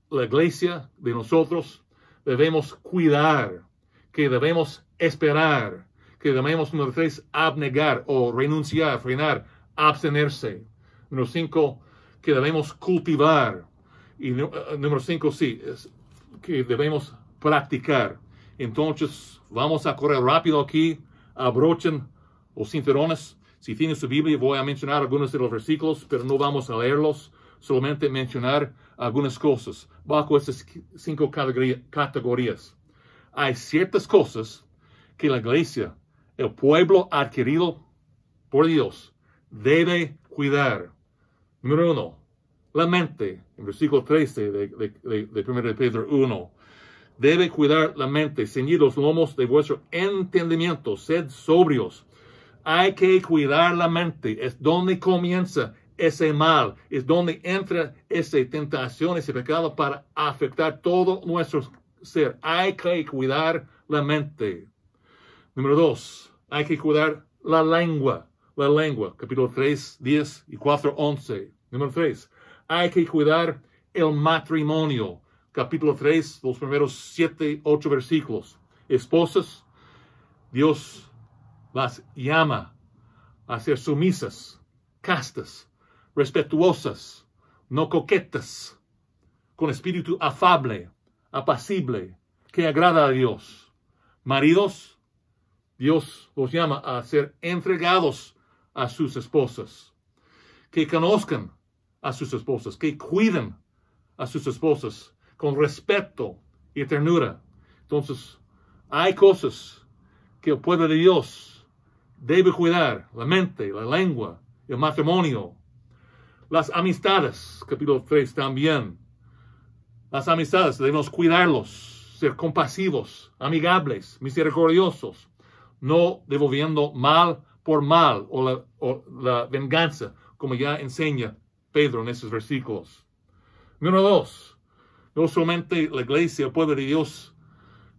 la iglesia de nosotros debemos cuidar, que debemos esperar, que debemos, número 3, abnegar o renunciar, frenar, abstenerse. Número 5, que debemos cultivar. Y número 5, sí, que debemos practicar. Entonces, vamos a correr rápido aquí. Abrochen los cinturones. Si tienen su Biblia, voy a mencionar algunos de los versículos, pero no vamos a leerlos. Solamente mencionar algunas cosas bajo estas 5 categorías. Hay ciertas cosas que la iglesia, el pueblo adquirido por Dios, debe cuidar. Número 1, la mente. En versículo 13 de 1 Pedro 1. Debe cuidar la mente, ceñid los lomos de vuestro entendimiento, sed sobrios. Hay que cuidar la mente. Es donde comienza ese mal. Es donde entra esa tentación, ese pecado para afectar todo nuestro ser. Hay que cuidar la mente. Número 2. Hay que cuidar la lengua. La lengua. Capítulo 3, 10 y 4, 11. Número 3. Hay que cuidar el matrimonio. Capítulo 3, los primeros 7, 8 versículos. Esposas, Dios las llama a ser sumisas, castas, respetuosas, no coquetas, con espíritu afable, apacible, que agrada a Dios. Maridos, Dios los llama a ser entregados a sus esposas, que conozcan a sus esposas, que cuiden a sus esposas con respeto y ternura. Entonces, hay cosas que el pueblo de Dios debe cuidar: la mente, la lengua, el matrimonio, las amistades. Capítulo 3 también. Las amistades debemos cuidarlos, ser compasivos, amigables, misericordiosos, no devolviendo mal por mal o la venganza, como ya enseña Pedro en esos versículos. Número 2. No solamente la iglesia, el pueblo de Dios,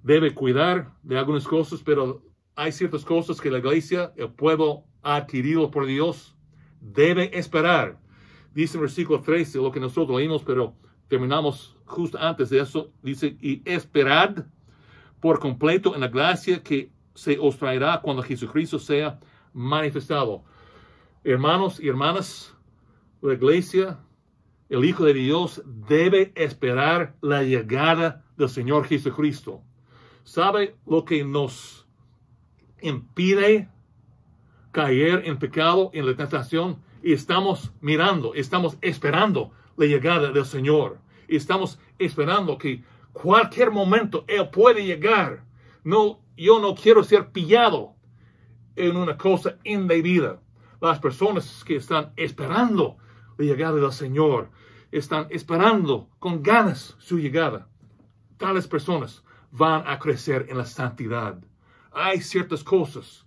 debe cuidar de algunas cosas, pero hay ciertas cosas que la iglesia, el pueblo adquirido por Dios, debe esperar. Dice en versículo 13 lo que nosotros leímos, pero terminamos justo antes de eso. Dice, y esperad por completo en la gracia que se os traerá cuando Jesucristo sea manifestado. Hermanos y hermanas, la iglesia, el Hijo de Dios, debe esperar la llegada del Señor Jesucristo. ¿Sabe lo que nos impide caer en pecado, en la tentación? Y estamos mirando, estamos esperando la llegada del Señor. Estamos esperando que cualquier momento Él puede llegar. No, yo no quiero ser pillado en una cosa indebida. Las personas que están esperando la llegada del Señor están esperando con ganas su llegada. Tales personas van a crecer en la santidad. Hay ciertas cosas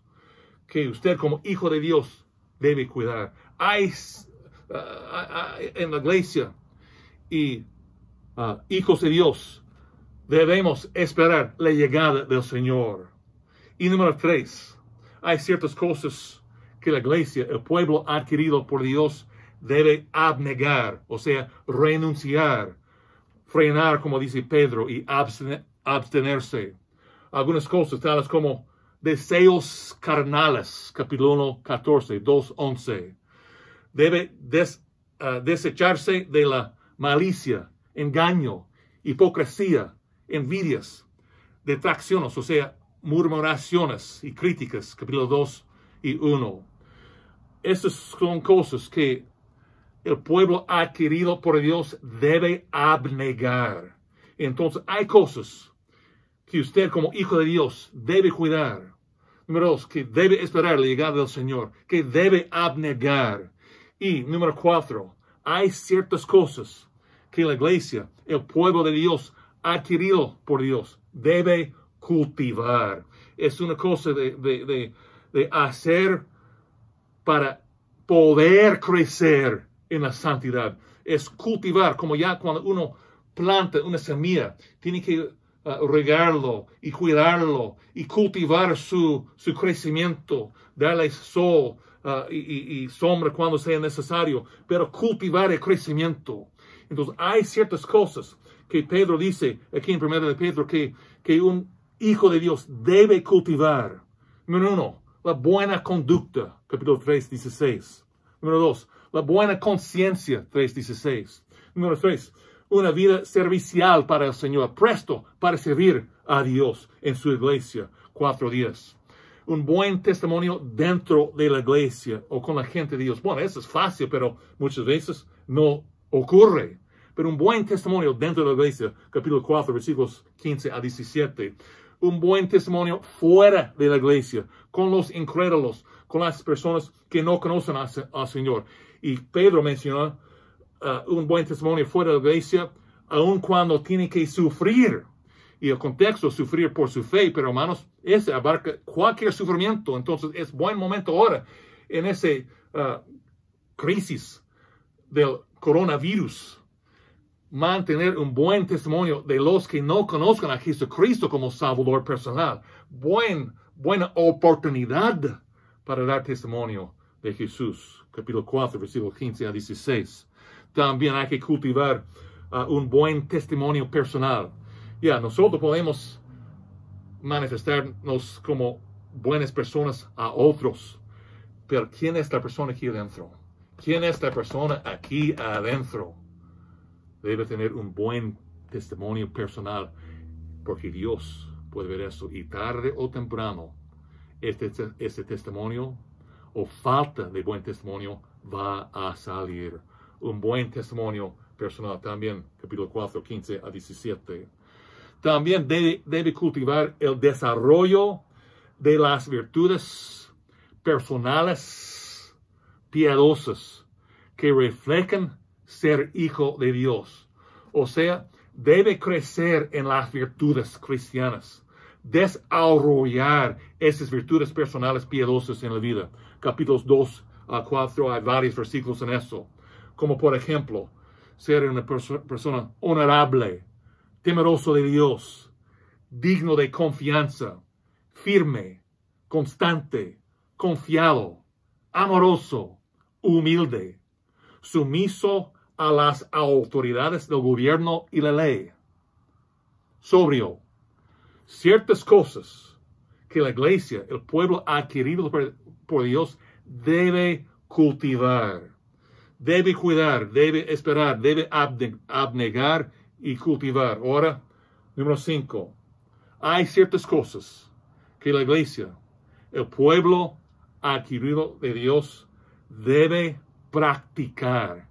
que usted como hijo de Dios debe cuidar. Hay en la iglesia y hijos de Dios debemos esperar la llegada del Señor. Y número 3, hay ciertas cosas que la iglesia, el pueblo adquirido por Dios, debe abnegar, o sea, renunciar, frenar, como dice Pedro, y abstenerse. Algunas cosas, tales como deseos carnales, capítulo 1, 14, 2, 11. Debe desecharse de la malicia, engaño, hipocresía, envidias, detracciones, o sea, murmuraciones y críticas, capítulo 2 y 1. Estas son cosas que el pueblo adquirido por Dios debe abnegar. Entonces, hay cosas que usted como hijo de Dios debe cuidar. Número 2, que debe esperar la llegada del Señor, que debe abnegar. Y número 4, hay ciertas cosas que la iglesia, el pueblo de Dios adquirido por Dios, debe cultivar. Es una cosa de hacer para poder crecer en la santidad. Es cultivar, como ya cuando uno planta una semilla, tiene que regarlo y cuidarlo y cultivar su crecimiento, darle sol y sombra cuando sea necesario, pero cultivar el crecimiento. Entonces hay ciertas cosas que Pedro dice aquí en 1 de Pedro que un hijo de Dios debe cultivar. Número 1, la buena conducta, capítulo 3, 16. Número 2, la buena conciencia, 3:16. Número 3, una vida servicial para el Señor, presto para servir a Dios en su iglesia. 4:10. Un buen testimonio dentro de la iglesia o con la gente de Dios. Bueno, eso es fácil, pero muchas veces no ocurre. Pero un buen testimonio dentro de la iglesia, capítulo 4, versículos 15 a 17. Un buen testimonio fuera de la iglesia, con los incrédulos, con las personas que no conocen al Señor. Y Pedro mencionó un buen testimonio fuera de la iglesia, aun cuando tiene que sufrir. Y el contexto, sufrir por su fe, pero hermanos, ese abarca cualquier sufrimiento. Entonces es buen momento ahora, en esa crisis del coronavirus, mantener un buen testimonio de los que no conozcan a Jesucristo como Salvador personal. Buena oportunidad para dar testimonio de Jesús. Capítulo 4, versículos 15 a 16. También hay que cultivar un buen testimonio personal. Nosotros podemos manifestarnos como buenas personas a otros, pero ¿quién es la persona aquí adentro? ¿Quién es la persona aquí adentro? Debe tener un buen testimonio personal, porque Dios puede ver eso, y tarde o temprano este testimonio o falta de buen testimonio va a salir. Un buen testimonio personal también, capítulo 4, 15 a 17. También debe cultivar el desarrollo de las virtudes personales piadosas que reflejan ser hijo de Dios. O sea, debe crecer en las virtudes cristianas, desarrollar esas virtudes personales piadosas en la vida. Capítulos 2 a 4 hay varios versículos en eso. Como por ejemplo, ser una persona honorable, temeroso de Dios, digno de confianza, firme, constante, confiado, amoroso, humilde, sumiso a las autoridades del gobierno y la ley, sobrio. Ciertas cosas que la iglesia, el pueblo adquirido por Dios, debe cultivar, debe cuidar, debe esperar, debe abnegar y cultivar. Ahora, número 5. Hay ciertas cosas que la iglesia, el pueblo adquirido de Dios, debe practicar.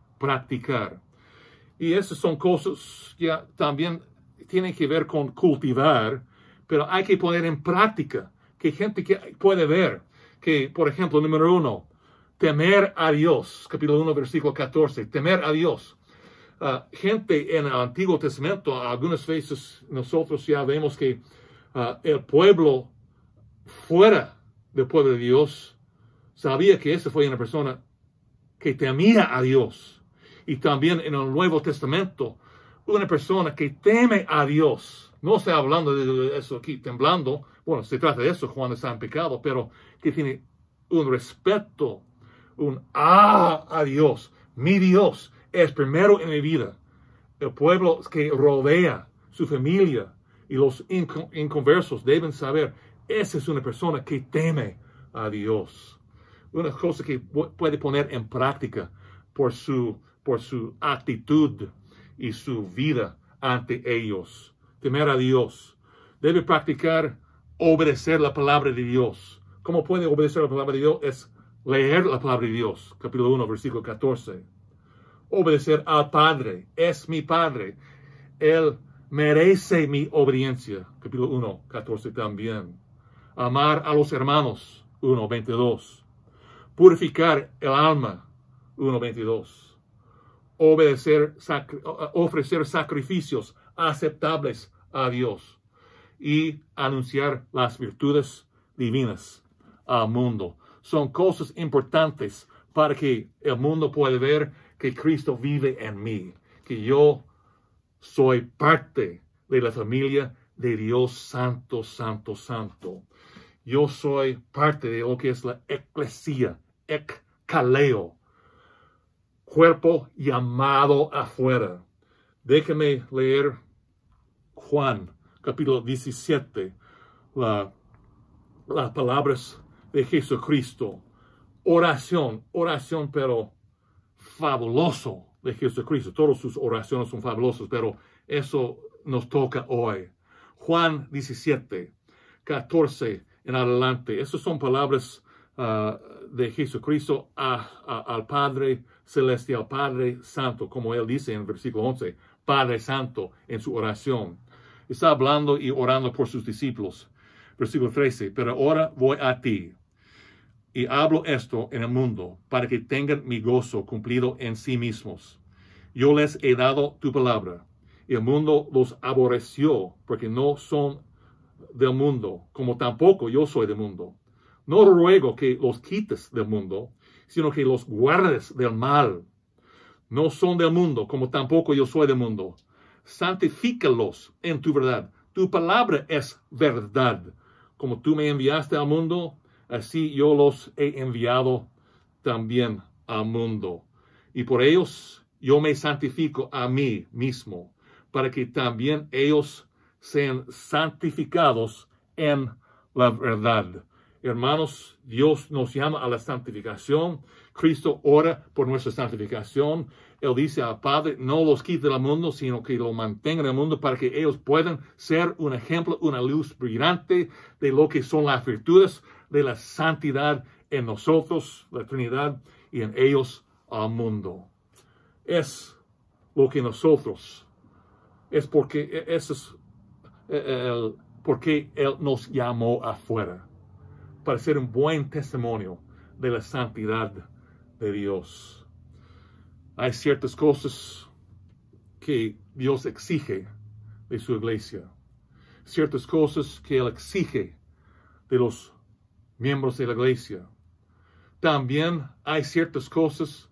Y esas son cosas que también tienen que ver con cultivar, pero hay que poner en práctica, que gente que puede ver, que, por ejemplo, número 1, temer a Dios, capítulo 1, versículo 14, temer a Dios. Gente en el Antiguo Testamento, algunas veces nosotros ya vemos que el pueblo fuera del pueblo de Dios sabía que esa fue una persona que temía a Dios. Y también en el Nuevo Testamento, una persona que teme a Dios. No está hablando de eso aquí, temblando. Bueno, se trata de eso cuando está en pecado, pero que tiene un respeto, a Dios. Mi Dios es primero en mi vida. El pueblo que rodea su familia y los inconversos deben saber, esa es una persona que teme a Dios. Una cosa que puede poner en práctica por su actitud y su vida ante ellos. Temer a Dios. Debe practicar obedecer la palabra de Dios. ¿Cómo puede obedecer la palabra de Dios? Es leer la palabra de Dios. Capítulo 1, versículo 14. Obedecer al Padre. Es mi Padre. Él merece mi obediencia. Capítulo 1, 14 también. Amar a los hermanos. 1, 22. Purificar el alma. 1, 22. Ofrecer sacrificios aceptables a Dios. Y anunciar las virtudes divinas al mundo. Son cosas importantes para que el mundo pueda ver que Cristo vive en mí, que yo soy parte de la familia de Dios Santo, Santo, Santo. Yo soy parte de lo que es la eclesia, ekkaleo, cuerpo llamado afuera. Déjame leer Juan, capítulo 17, las palabras de Jesucristo. Oración, pero fabuloso. de Jesucristo. Todas sus oraciones son fabulosas, pero eso nos toca hoy. Juan 17, 14 en adelante. Esas son palabras de Jesucristo al Padre Celestial, Padre Santo, como él dice en el versículo 11, Padre Santo en su oración. Está hablando y orando por sus discípulos. Versículo 13, pero ahora voy a ti y hablo esto en el mundo para que tengan mi gozo cumplido en sí mismos. Yo les he dado tu palabra y el mundo los aborreció porque no son del mundo, como tampoco yo soy del mundo. No ruego que los quites del mundo, sino que los guardes del mal. No son del mundo, como tampoco yo soy del mundo. Santifícalos en tu verdad. Tu palabra es verdad. Como tú me enviaste al mundo, así yo los he enviado también al mundo. Y por ellos yo me santifico a mí mismo, para que también ellos sean santificados en la verdad. Hermanos, Dios nos llama a la santificación. Cristo ora por nuestra santificación. Él dice al Padre, no los quite del mundo, sino que lo mantenga en el mundo para que ellos puedan ser un ejemplo, una luz brillante de lo que son las virtudes de la santidad en nosotros, la Trinidad, y en ellos al mundo. Es lo que nosotros, es porque eso es porque Él nos llamó afuera, para ser un buen testimonio de la santidad de Dios. Hay ciertas cosas que Dios exige de su iglesia, ciertas cosas que Él exige de los miembros de la iglesia. También hay ciertas cosas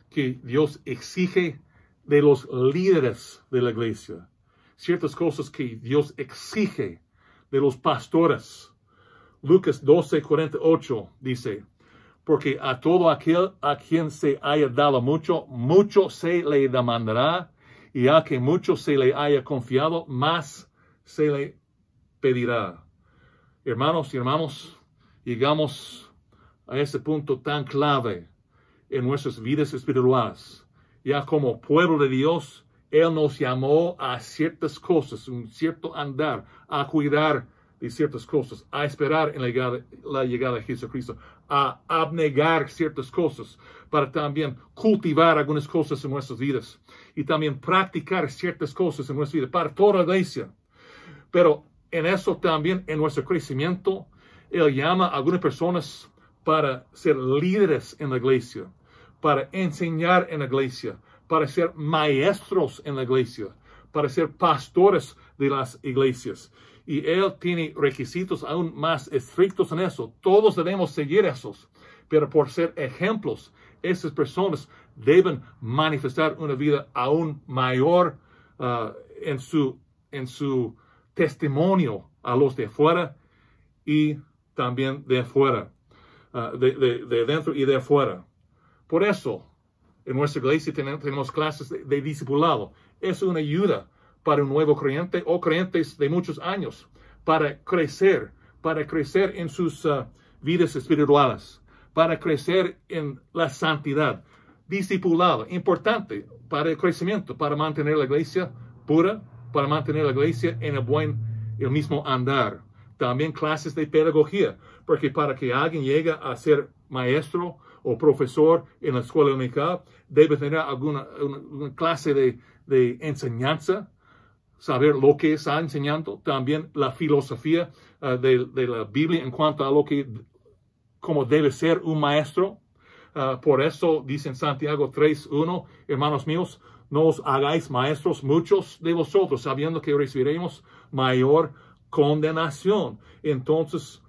que Dios exige de los líderes de la iglesia, ciertas cosas que Dios exige de los pastores. Lucas 12:48 dice, porque a todo aquel a quien se haya dado mucho, mucho se le demandará, y a que mucho se le haya confiado, más se le pedirá. Hermanos y hermanos, llegamos a ese punto tan clave en nuestras vidas espirituales. Ya como pueblo de Dios, Él nos llamó a ciertas cosas, un cierto andar, a cuidar de ciertas cosas, a esperar en la llegada de Jesucristo, a abnegar ciertas cosas, para también cultivar algunas cosas en nuestras vidas y también practicar ciertas cosas en nuestra vida para toda la iglesia. Pero en eso también, en nuestro crecimiento, Él llama a algunas personas para ser líderes en la iglesia, para enseñar en la iglesia, para ser maestros en la iglesia, para ser pastores de las iglesias. Y Él tiene requisitos aún más estrictos en eso. Todos debemos seguir esos. Pero por ser ejemplos, esas personas deben manifestar una vida aún mayor en su testimonio a los de afuera y también de afuera, de dentro y de afuera. Por eso, en nuestra iglesia tenemos clases de discipulado. Es una ayuda para un nuevo creyente o creyentes de muchos años, para crecer en sus vidas espirituales, para crecer en la santidad. Discipulado, importante para el crecimiento, para mantener la iglesia pura, para mantener la iglesia en el mismo andar. También clases de pedagogía, porque para que alguien llegue a ser maestro o profesor en la escuela dominical, debe tener alguna clase de enseñanza, saber lo que está enseñando, también la filosofía de la Biblia en cuanto a cómo debe ser un maestro. Por eso dice en Santiago 3:1, hermanos míos, no os hagáis maestros muchos de vosotros, sabiendo que recibiremos mayor condenación. Entonces,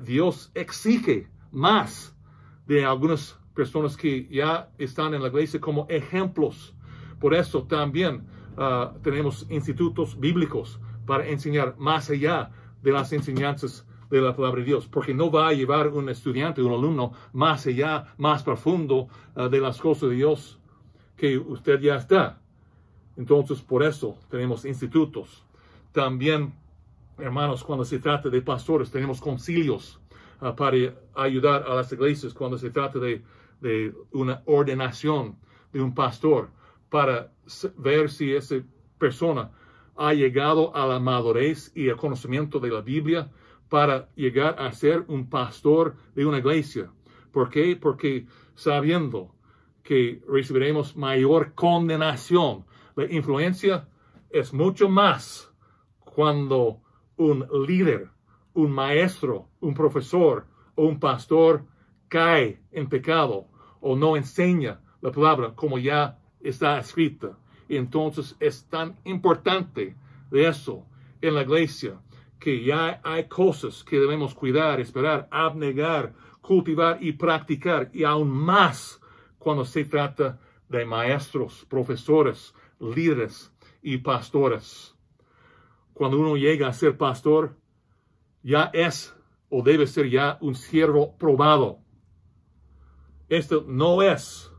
Dios exige más de algunas personas que ya están en la iglesia como ejemplos. Por eso también tenemos institutos bíblicos para enseñar más allá de las enseñanzas de la palabra de Dios, porque no va a llevar un estudiante, un alumno, más allá, más profundo de las cosas de Dios que usted ya está. Entonces, por eso tenemos institutos. También, hermanos, cuando se trata de pastores, tenemos concilios para ayudar a las iglesias cuando se trata de una ordenación de un pastor, para ver si esa persona ha llegado a la madurez y el conocimiento de la Biblia para llegar a ser un pastor de una iglesia. ¿Por qué? Porque sabiendo que recibiremos mayor condenación. La influencia es mucho más cuando un líder, un maestro, un profesor o un pastor cae en pecado o no enseña la palabra como ya está escrita. Y entonces es tan importante de eso en la iglesia, que ya hay cosas que debemos cuidar, esperar, abnegar, cultivar y practicar, y aún más cuando se trata de maestros, profesores, líderes y pastores. Cuando uno llega a ser pastor, ya es o debe ser ya un siervo probado. Esto no es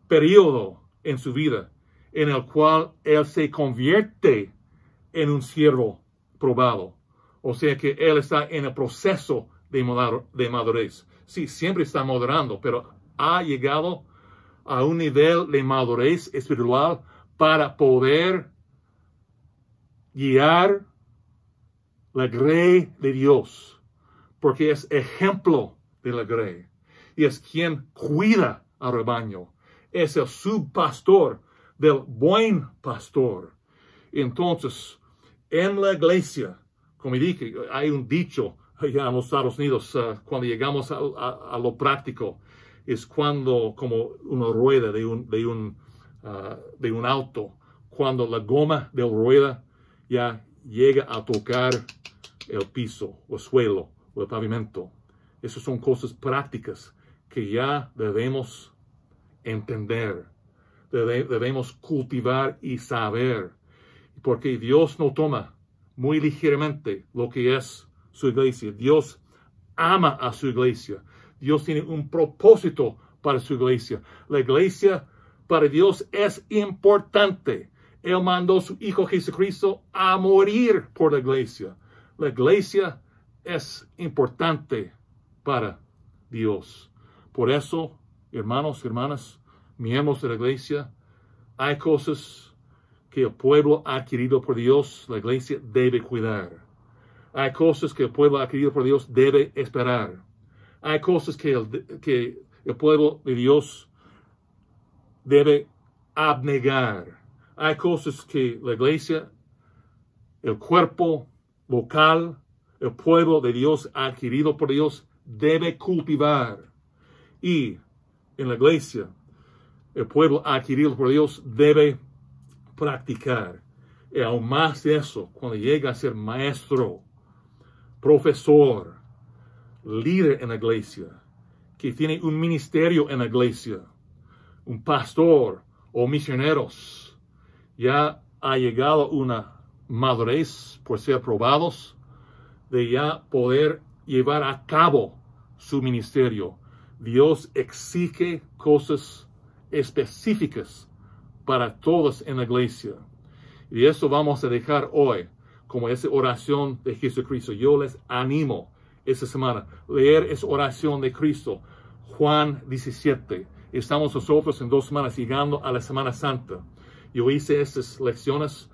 periodo en su vida en el cual él se convierte en un siervo probado. O sea que él está en el proceso de madurez. Sí, siempre está madurando, pero ha llegado a un nivel de madurez espiritual para poder guiar la grey de Dios, porque es ejemplo de la grey y es quien cuida al rebaño. Es el subpastor del buen pastor. Entonces, en la iglesia, como dije, hay un dicho allá en los Estados Unidos, cuando llegamos a lo práctico, es cuando, como una rueda de un auto, cuando la goma de la rueda ya llega a tocar el piso, o el suelo, o el pavimento. Esas son cosas prácticas que ya debemos entender, debemos cultivar y saber, porque Dios no toma muy ligeramente lo que es su iglesia. Dios ama a su iglesia. Dios tiene un propósito para su iglesia. La iglesia para Dios es importante. Él mandó a su Hijo Jesucristo a morir por la iglesia. La iglesia es importante para Dios. Por eso, hermanos y hermanas, miembros de la iglesia, hay cosas que el pueblo adquirido por Dios, la iglesia debe cuidar. Hay cosas que el pueblo adquirido por Dios debe esperar. Hay cosas que el pueblo de Dios debe abnegar. Hay cosas que la iglesia, el cuerpo local, el pueblo de Dios adquirido por Dios debe cultivar. Y en la iglesia, el pueblo adquirido por Dios debe practicar. Y aún más de eso, cuando llega a ser maestro, profesor, líder en la iglesia, que tiene un ministerio en la iglesia, un pastor o misioneros, ya ha llegado una madurez por ser probados de ya poder llevar a cabo su ministerio. Dios exige cosas específicas para todos en la iglesia. Y eso vamos a dejar hoy como esa oración de Jesucristo. Yo les animo esta semana a leer esa oración de Cristo, Juan 17. Estamos nosotros en 2 semanas llegando a la Semana Santa. Yo hice estas lecciones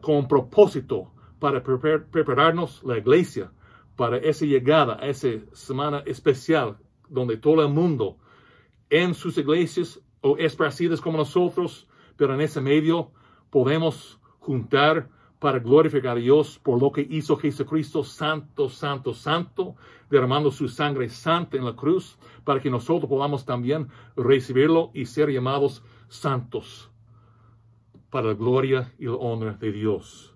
con propósito para prepararnos la iglesia para esa llegada, a esa semana especial donde todo el mundo en sus iglesias o esparcidas como nosotros, pero en ese medio podemos juntar para glorificar a Dios por lo que hizo Jesucristo, santo, santo, santo, derramando su sangre santa en la cruz, para que nosotros podamos también recibirlo y ser llamados santos para la gloria y la honra de Dios.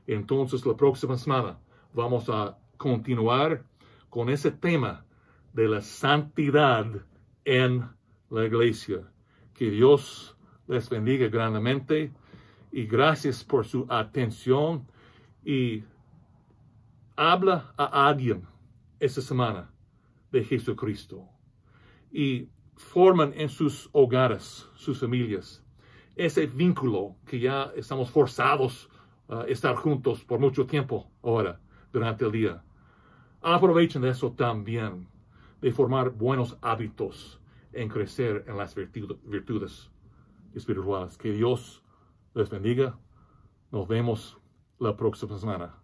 Entonces, la próxima semana vamos a continuar con ese tema de la santidad en la iglesia. Que Dios les bendiga grandemente y gracias por su atención, y habla a alguien esta semana de Jesucristo y forman en sus hogares, sus familias, ese vínculo que ya estamos forzados a estar juntos por mucho tiempo ahora durante el día. Aprovechen de eso también, de formar buenos hábitos en crecer en las virtudes. espirituales. Que Dios les bendiga. Nos vemos la próxima semana.